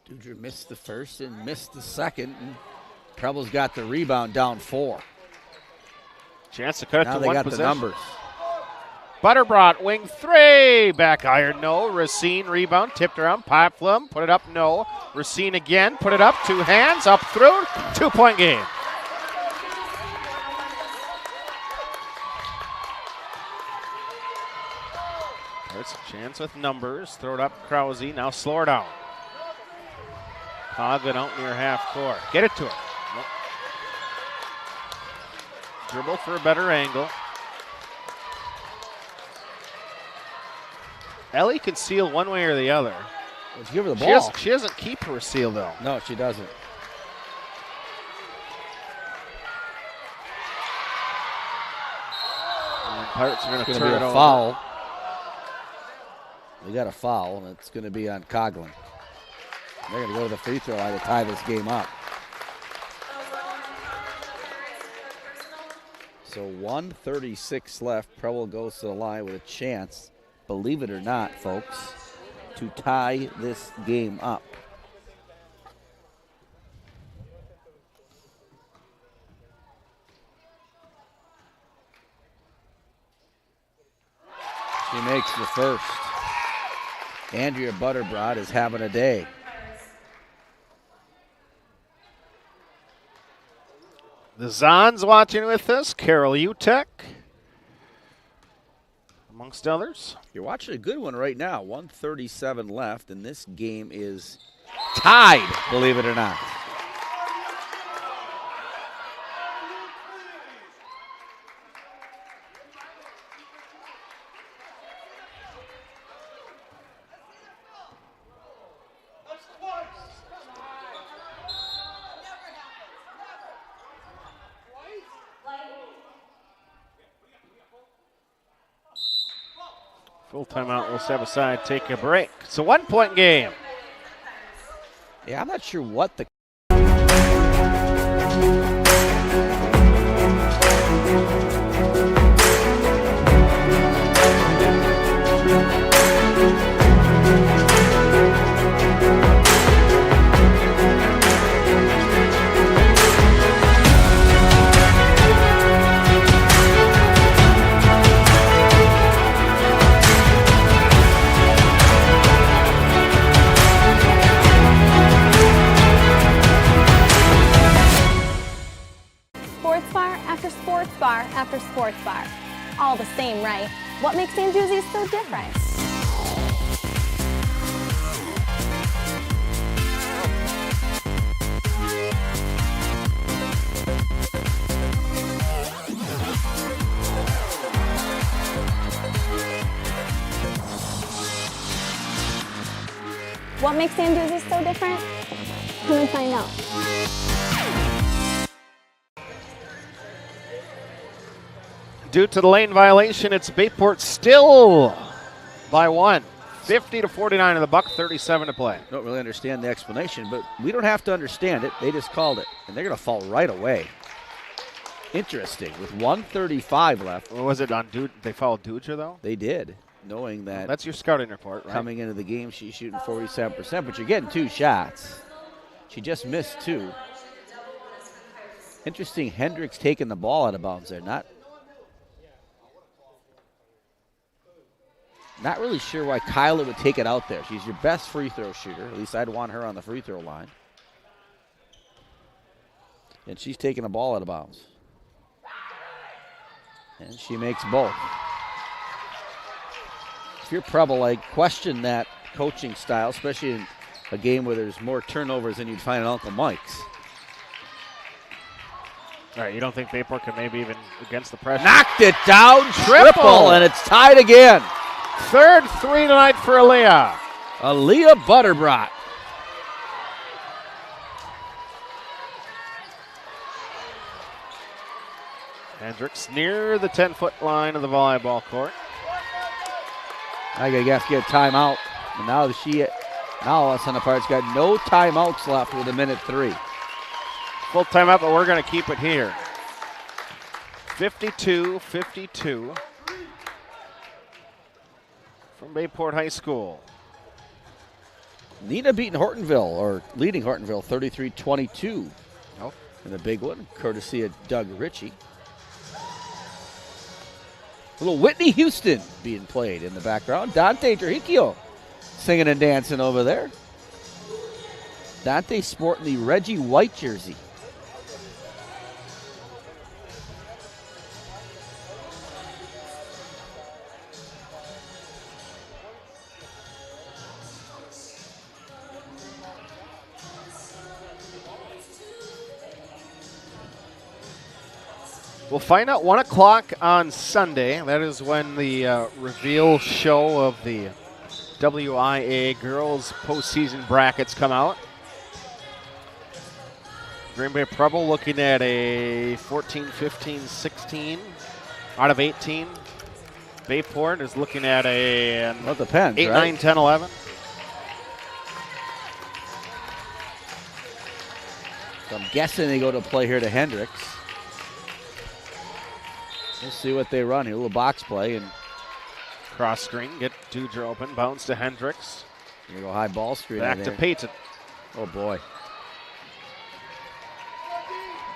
Dudra missed the first and missed the second. And Preble's got the rebound, down 4. Chance to cut it now to they one got possession. the numbers. Butterbrodt, wing 3. Back iron, no. Racine, rebound, tipped around. Poplum, put it up, no. Racine again, put it up. 2 hands, up through. 2-point game. There's a chance with numbers. Throw it up, Krause. Now slow her down. Coglin out near half court. Get it to her. Nope. Dribble for a better angle. Ellie can seal one way or the other. Let's give her the ball. She doesn't keep her seal, though. No, she doesn't. And Pirates are going to turn be it a over. foul. We got a foul, and it's going to be on Coglin. They're going to go to the free throw line to tie this game up. So 1:36 left. Preble goes to the line with a chance, believe it or not, folks, to tie this game up. She makes the first. Andrea Butterbrodt is having a day. The Zons watching with us. Carol Utek, amongst others. You're watching a good one right now. 1:37 left, and this game is tied, believe it or not. Full timeout. We'll step aside, take a break. It's a 1-point game. Yeah, I'm not sure what the sports bar after sports bar. All the same, right? What makes Anduzzi's so different? What makes Anduzzi's so different? Come and find out. Due to the lane violation, it's Bayport still by 1. 50-49 in the buck, 37 to play. Don't really understand the explanation, but we don't have to understand it. They just called it, and they're going to fall right away. Interesting. With 1:35 left. What was it on Dude? They fouled Dudra, though? They did, knowing that. Well, that's your scouting report, right? Coming into the game, she's shooting 47%, but you're getting 2 shots. She just missed 2. Interesting, Hendricks taking the ball out of bounds there. Not really sure why Kyla would take it out there. She's your best free throw shooter. At least I'd want her on the free throw line. And she's taking the ball out of bounds. And she makes both. If you're Preble, I question that coaching style, especially in a game where there's more turnovers than you'd find at Uncle Mike's. All right, you don't think Bayport can maybe even against the pressure? Knocked it down, triple, and it's tied again. Third three tonight for Aaliyah. Aaliyah Butterbrot. Hendricks near the 10-foot line of the volleyball court. I have to get a timeout. And now Center Pirates got no timeouts left with 1:03. Full timeout, but we're going to keep it here. 52-52 from Bayport High School. Neenah leading Hortonville 33-22. Oh. And a big one, courtesy of Doug Ritchie. Little Whitney Houston being played in the background. Dante Trujillo singing and dancing over there. Dante sporting the Reggie White jersey. We'll find out 1 o'clock on Sunday. That is when the reveal show of the WIA girls postseason brackets come out. Green Bay Preble looking at a 14, 15, 16 out of 18. Bayport is looking at a well, it depends, 8, right? 9, 10, 11. So I'm guessing they go to play here to Hendricks. We'll see what they run here. A little box play and cross screen. Get Dudra open. Bounce to Hendricks. Here go high ball screen. Back to Peyton. Oh boy.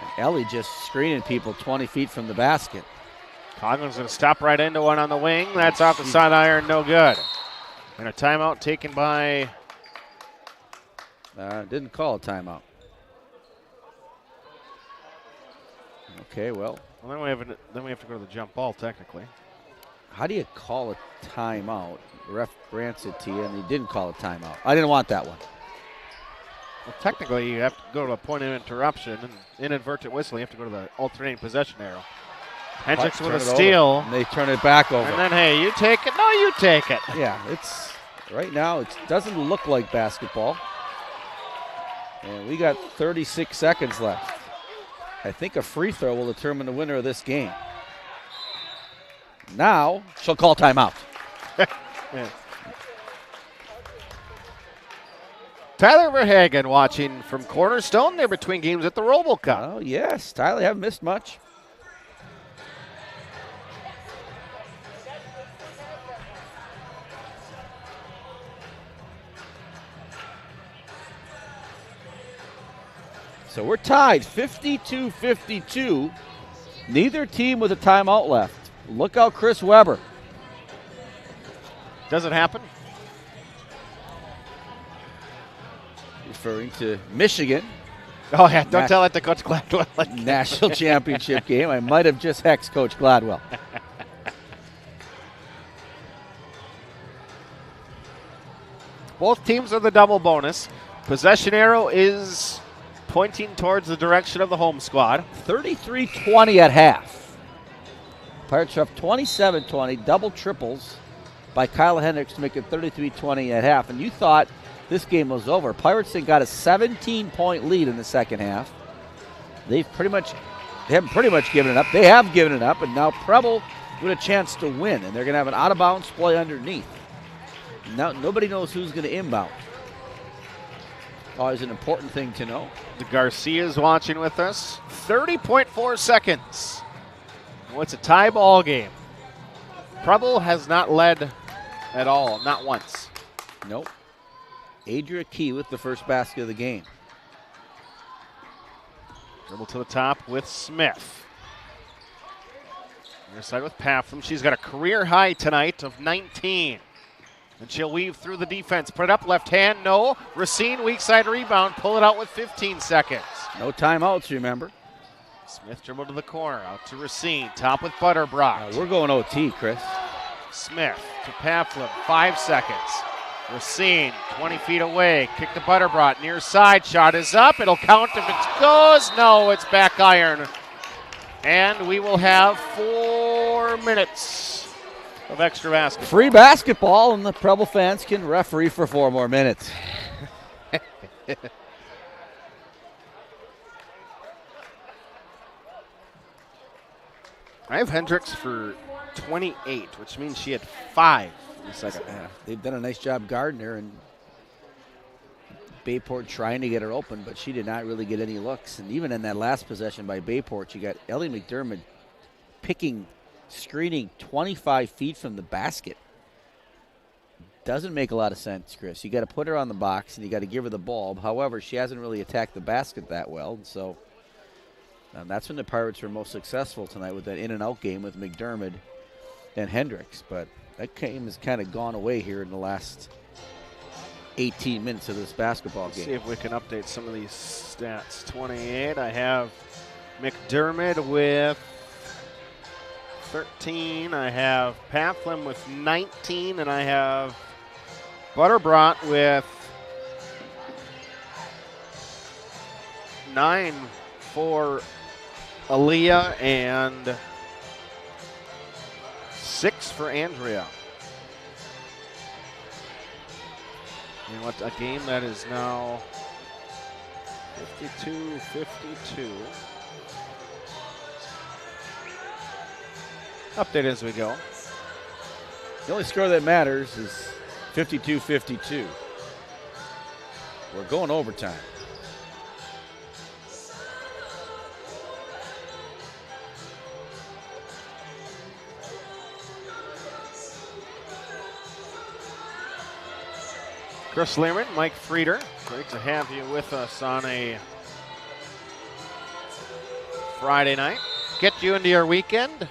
And Ellie just screening people 20 feet from the basket. Coughlin's going to stop right into one on the wing. That's off the side iron. No good. And a timeout taken by. Didn't call a timeout. Okay, well. Well, then we have to go to the jump ball, technically. How do you call a timeout? The ref grants it to you, and he didn't call a timeout. I didn't want that one. Well, technically, you have to go to a point of interruption and inadvertent whistle. You have to go to the alternating possession arrow. Hendricks with a steal. And they turn it back over. And then, hey, you take it. No, you take it. Yeah, it's right now. It doesn't look like basketball. And we got 36 seconds left. I think a free throw will determine the winner of this game. Now, she'll call timeout. Yeah. Tyler Verhagen watching from Cornerstone. They're between games at the RoboCup. Oh, yes. Tyler, haven't missed much. So we're tied 52-52. Neither team with a timeout left. Look out, Chris Weber. Does it happen? Referring to Michigan. Oh, yeah, don't tell that to Coach Gladwell. National championship game. I might have just hexed Coach Gladwell. Both teams are the double bonus. Possession arrow is pointing towards the direction of the home squad. 33-20 at half. Pirates are up 27-20, double triples by Kyle Hendricks to make it 33-20 at half. And you thought this game was over. Pirates then got a 17-point lead in the second half. They haven't pretty much given it up. They have given it up, and now Preble with a chance to win, and they're going to have an out-of-bounds play underneath. Now nobody knows who's going to inbound. Always an important thing to know. The Garcia's watching with us. 30.4 seconds. Well, it's a tie ball game. Preble has not led at all, not once. Nope. Adria Key with the first basket of the game. Dribble to the top with Smith. Near side with Paffram. She's got a career high tonight of 19. And she'll weave through the defense. Put it up, left hand, no. Racine, weak side rebound. Pull it out with 15 seconds. No timeouts, remember. Smith dribble to the corner, out to Racine. Top with Butterbrock. We're going OT, Chris. Smith to Paffram, 5 seconds. Racine, 20 feet away. Kick to Butterbrock, near side. Shot is up. It'll count if it goes. No, it's back iron And we will have 4 minutes of extra basketball. Free basketball, and the Preble fans can referee for 4 more minutes. I have Hendricks for 28, which means she had 5 in the second half. Yeah, they've done a nice job guarding her, and Bayport trying to get her open, but she did not really get any looks. And even in that last possession by Bayport, you got Ellie McDermott screening 25 feet from the basket. Doesn't make a lot of sense, Chris. You got to put her on the box, and you got to give her the ball. However, she hasn't really attacked the basket that well, and so that's when the Pirates were most successful tonight with that in-and-out game with McDermott and Hendricks. But that game has kind of gone away here in the last 18 minutes of this basketball game. See if we can update some of these stats. 28, I have McDermott with 13. I have Paflin with 19, and I have Butterbrot with 9 for Aaliyah and 6 for Andrea. And what a game that is now 52-52. Update as we go. The only score that matters is 52-52. We're going overtime. Chris Learman, Mike Frieder, great to have you with us on a Friday night. Get you into your weekend.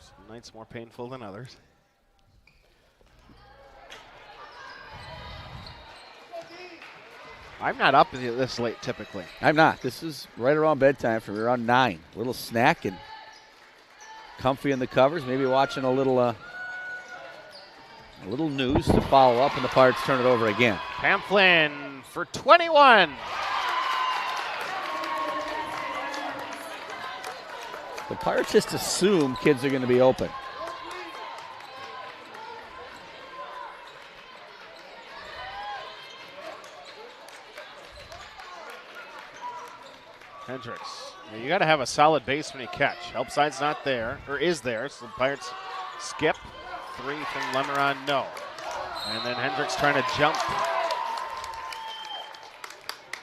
Some nights more painful than others. I'm not up this late typically. I'm not. This is right around bedtime for me, around 9. A little snack and comfy in the covers, maybe watching a little news to follow up, and the Pirates turn it over again. Pamphlet for 21. The Pirates just assume kids are going to be open. Hendricks. You got to have a solid base when you catch. Help side's not there, or is there, so the Pirates skip. 3 from Lemeron, no. And then Hendricks trying to jump.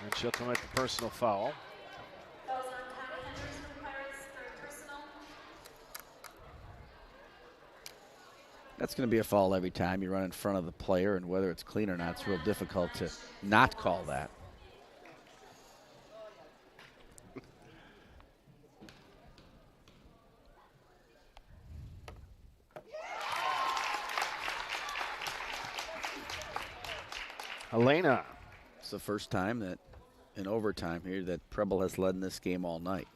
And she'll commit the personal foul. That's going to be a foul every time you run in front of the player, and whether it's clean or not, it's real difficult to not call that. Elena. It's the first time that in overtime here that Preble has led in this game all night.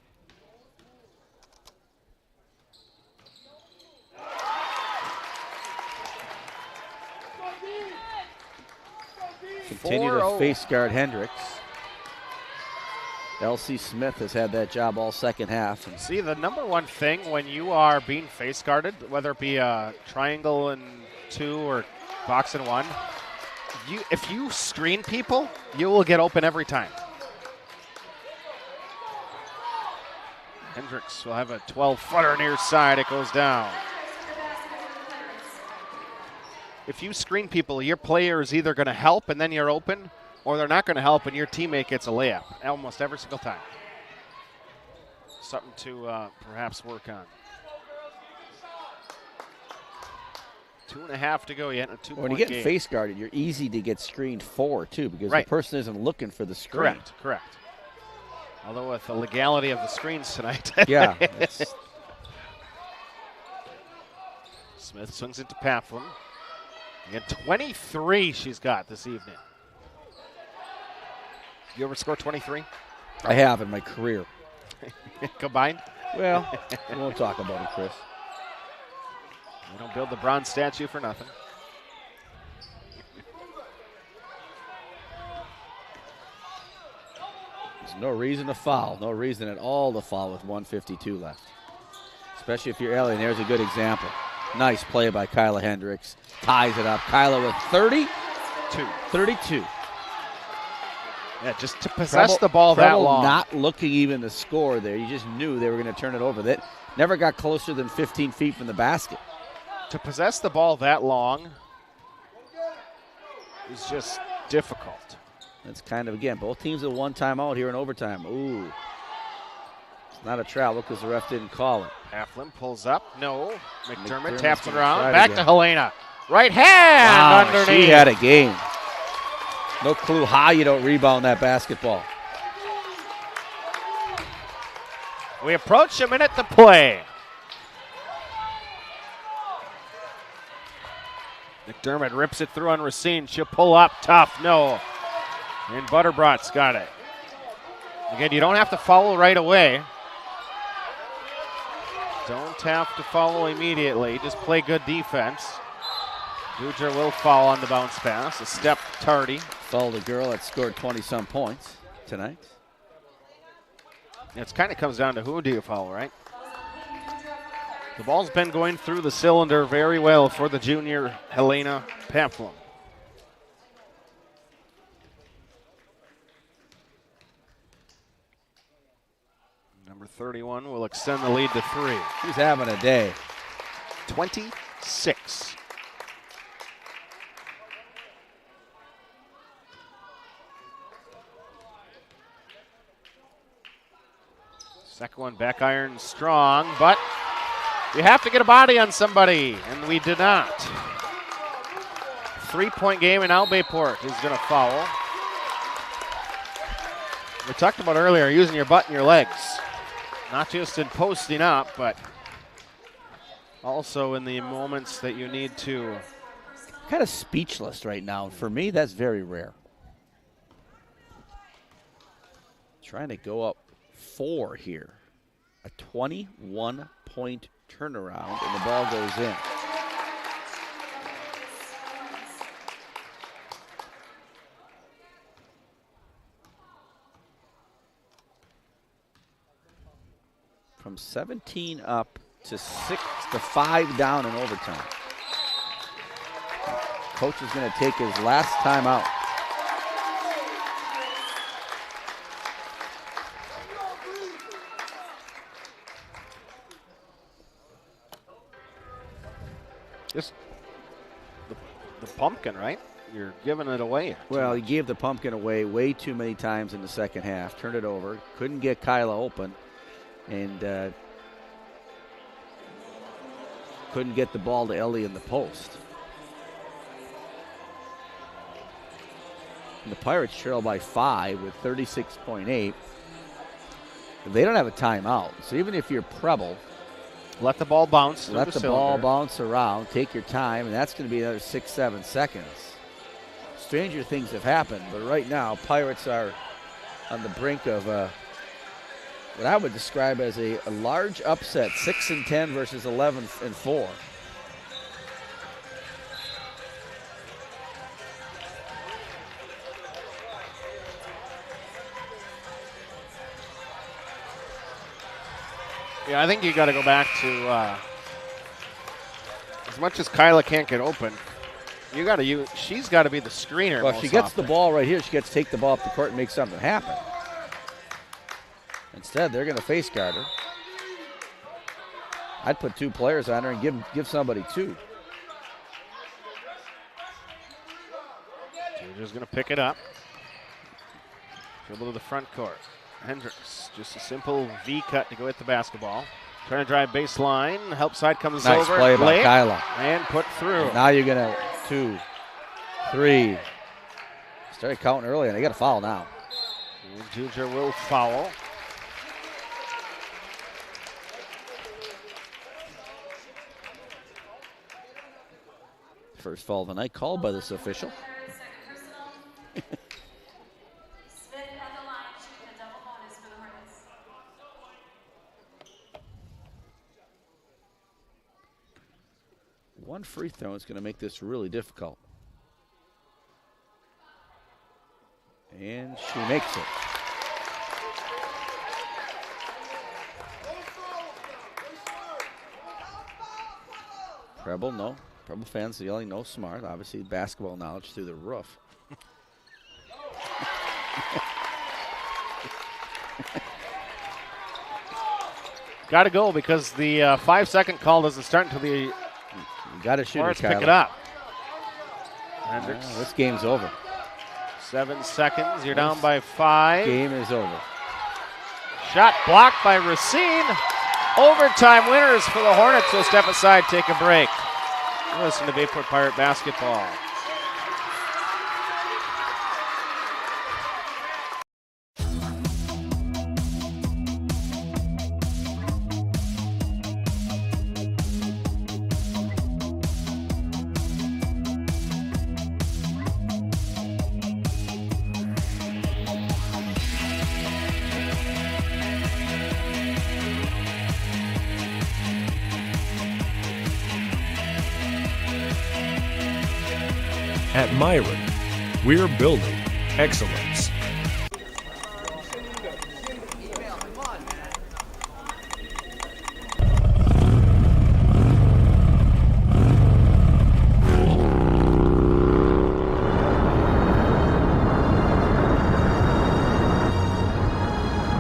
Continue to face guard Hendricks. L.C. Smith has had that job all second half. And see, the number one thing when you are being face guarded, whether it be a triangle and 2 or box and 1, if you screen people, you will get open every time. Hendricks will have a 12-footer near side. It goes down. If you screen people, your player is either going to help and then you're open, or they're not going to help and your teammate gets a layup almost every single time. Something to perhaps work on. 2.5 to go yet. A 2-point when you get game. face guarded, you're easy to get screened for, too, because the person isn't looking for the screen. Correct. Although with the legality of the screens tonight. Yeah. Smith swings it to Paflin. Again, 23 she's got this evening. You ever score 23? I have in my career. Combined? Well, we won't talk about it, Chris. We don't build the bronze statue for nothing. no reason to foul. No reason at all to foul with 1:52 left. Especially if you're Ellie, and there's a good example. Nice play by Kyla Hendricks. Ties it up. Kyla with 32. Yeah, just to possess the ball that Preble long. Not looking even to score there. You just knew they were going to turn it over. That never got closer than 15 feet from the basket. To possess the ball that long is just difficult. That's kind of, again, both teams at one timeout here in overtime. Ooh. It's not a travel because the ref didn't call it. Halflin pulls up. No. McDermott McDermott's taps it gonna around. try it Back again. to Helena. Right hand Wow, underneath. she had a game. No clue how you don't rebound that basketball. We approach a minute to play. McDermott rips it through on Racine. She'll pull up. Tough. No. And Butterbrot's got it. Again, you don't have to follow right away. Don't have to follow immediately. Just play good defense. Dujer will foul on the bounce pass. A step tardy. Fouled a girl that scored 20-some points tonight. It kind of comes down to who do you foul, right? The ball's been going through the cylinder very well for the junior Helena Pamplin. Number 31 will extend the lead to 3. She's having a day. 26. Second one, back iron strong, but you have to get a body on somebody, and we did not. 3-point game, and now Bayport is going to foul. We talked about earlier using your butt and your legs, not just in posting up, but also in the moments that you need to. Kind of speechless right now. For me, that's very rare. Trying to go up 4 here. A 21-point turnaround, and the ball goes in. From 17 up to 6 to 5 down in overtime. Coach is going to take his last time out. Just the pumpkin, right? You're giving it away. Well, he gave the pumpkin away way too many times in the second half. Turned it over. Couldn't get Kyla open. And couldn't get the ball to Ellie in the post. And the Pirates trail by 5 with 36.8. They don't have a timeout. So even if you're Preble, let the ball bounce. Let the ball bounce around. Take your time, and that's going to be another 6-7 seconds. Stranger things have happened, but right now, Pirates are on the brink of what I would describe as a large upset, 6-10 versus 11-4. Yeah, I think you got to go back to as much as Kyla can't get open, you got to she's got to be the screener. Well, if she gets the ball right here, she gets to take the ball up the court and make something happen. Instead, they're going to face guard her. I'd put 2 players on her and give somebody 2. Dujer's going to pick it up. Dribble to the front court. Hendricks, just a simple V cut to go hit the basketball. Trying to drive baseline. Help side comes Nice over. play by Kyla. And put through. And now you're going to 2, 3. Started counting early, and they got a foul now. And Dujer will foul. First foul of the night called by this official. One free throw is going to make this really difficult. And she makes it. Preble, no. Preble fans yelling no smart. Obviously, basketball knowledge through the roof. Got to go because the 5-second call doesn't start until the got to shoot Hornets it, pick it up. This game's over. 7 seconds. You're down by 5. Game is over. Shot blocked by Racine. Overtime winners for the Hornets. So step aside, take a break. Listen to Bayport Pirate basketball. At Myron, we're building excellence.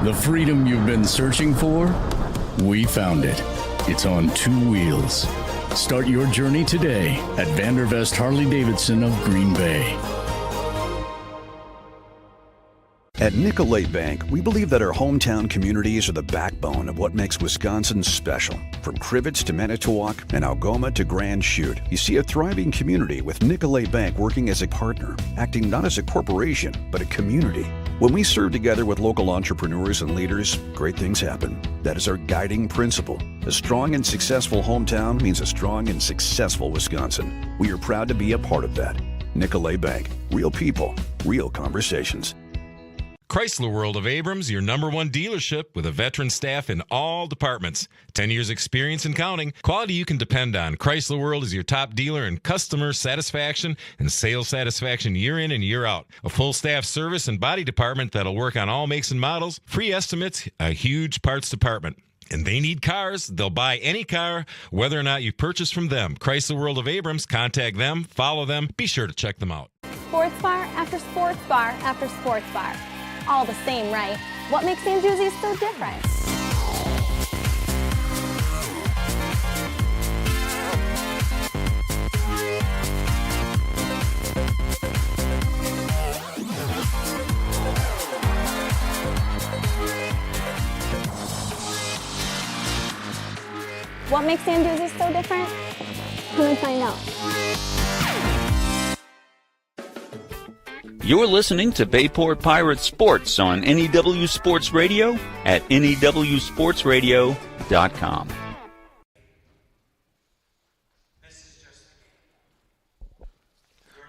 The freedom you've been searching for? We found it. It's on 2 wheels. Start your journey today at Vandervest Harley-Davidson of Green Bay. At Nicolay Bank, we believe that our hometown communities are the backbone of what makes Wisconsin special. From Crivets to Manitowoc and Algoma to Grand Chute, you see a thriving community with Nicolay Bank working as a partner, acting not as a corporation, but a community. When we serve together with local entrepreneurs and leaders, great things happen. That is our guiding principle. A strong and successful hometown means a strong and successful Wisconsin. We are proud to be a part of that. Nicolay Bank. Real people, real conversations. Chrysler World of Abrams, your #1 dealership with a veteran staff in all departments. 10 years experience and counting. Quality you can depend on. Chrysler World is your top dealer in customer satisfaction and sales satisfaction year in and year out. A full staff service and body department that'll work on all makes and models. Free estimates, a huge parts department. And they need cars. They'll buy any car, whether or not you purchase from them. Chrysler World of Abrams. Contact them. Follow them. Be sure to check them out. Sports bar after sports bar after sports bar. All the same, right? What makes Anduzzi's so different? What makes Anduzzi's so different? Come and find out. You're listening to Bayport Pirates Sports on NEW Sports Radio at newsportsradio.com.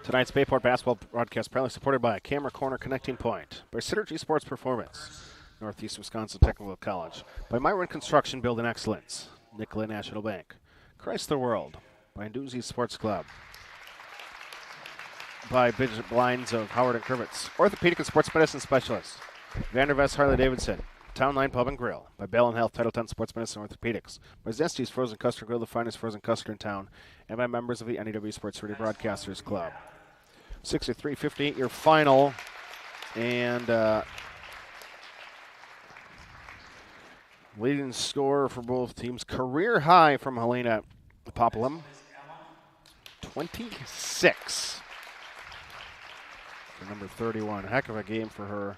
Tonight's Bayport basketball broadcast proudly supported by Camera Corner Connecting Point, by Synergy Sports Performance, Northeast Wisconsin Technical College, by Myron Construction Building Excellence, Nicolay National Bank, Chrysler World, by Anduzzi Sports Club, by Bidget Blinds of Howard and Crivets, Orthopedic and Sports Medicine Specialists, Vandervest Harley-Davidson, Town Line Pub and Grill, by Bell and Health, Title 10 Sports Medicine Orthopedics, by Zesty's Frozen Custard Grill, the finest frozen custard in town, and by members of the NEW Sports Radio Broadcasters Club. 63-58 your final, and leading scorer for both teams, career high from Helena Popolum, 26. For number 31, heck of a game for her.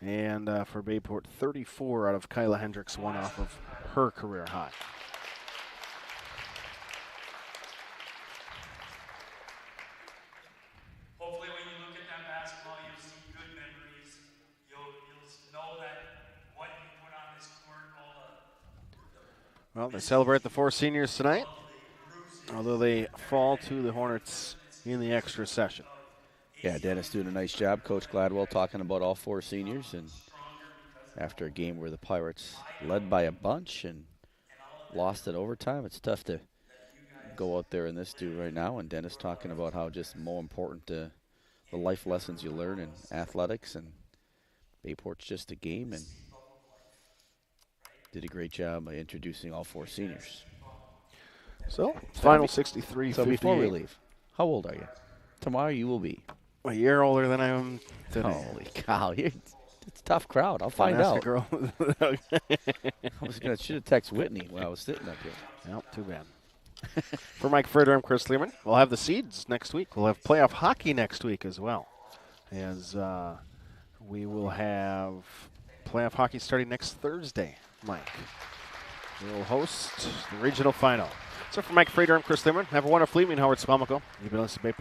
And for Bayport, 34 out of Kyla Hendricks, one off of her career high. Hopefully when you look at that basketball, you'll see good memories. You'll know that what you put on this court, Well, they celebrate the 4 seniors tonight, although they fall to the Hornets in the extra session. Yeah, Dennis doing a nice job. Coach Gladwell talking about all 4 seniors, and after a game where the Pirates led by a bunch and lost at overtime, it's tough to go out there in this do right now. And Dennis talking about how just more important the life lessons you learn in athletics, and Bayport's just a game, and did a great job by introducing all 4 seniors. So, final 63. So before we leave, how old are you? Tomorrow you will be. A year older than I am today. Holy cow. It's a tough crowd. I'll find out. Girl. I should have texted Whitney while I was sitting up here. Nope, too bad. For Mike Frater, I'm Chris Learman. We'll have the seeds next week. We'll have playoff hockey next week as well. As we will have playoff hockey starting next Thursday, Mike. We will host the regional final. So for Mike Frater, I'm Chris Learman. Have a wonderful evening, Howard Swamico. You've been listening to Bayport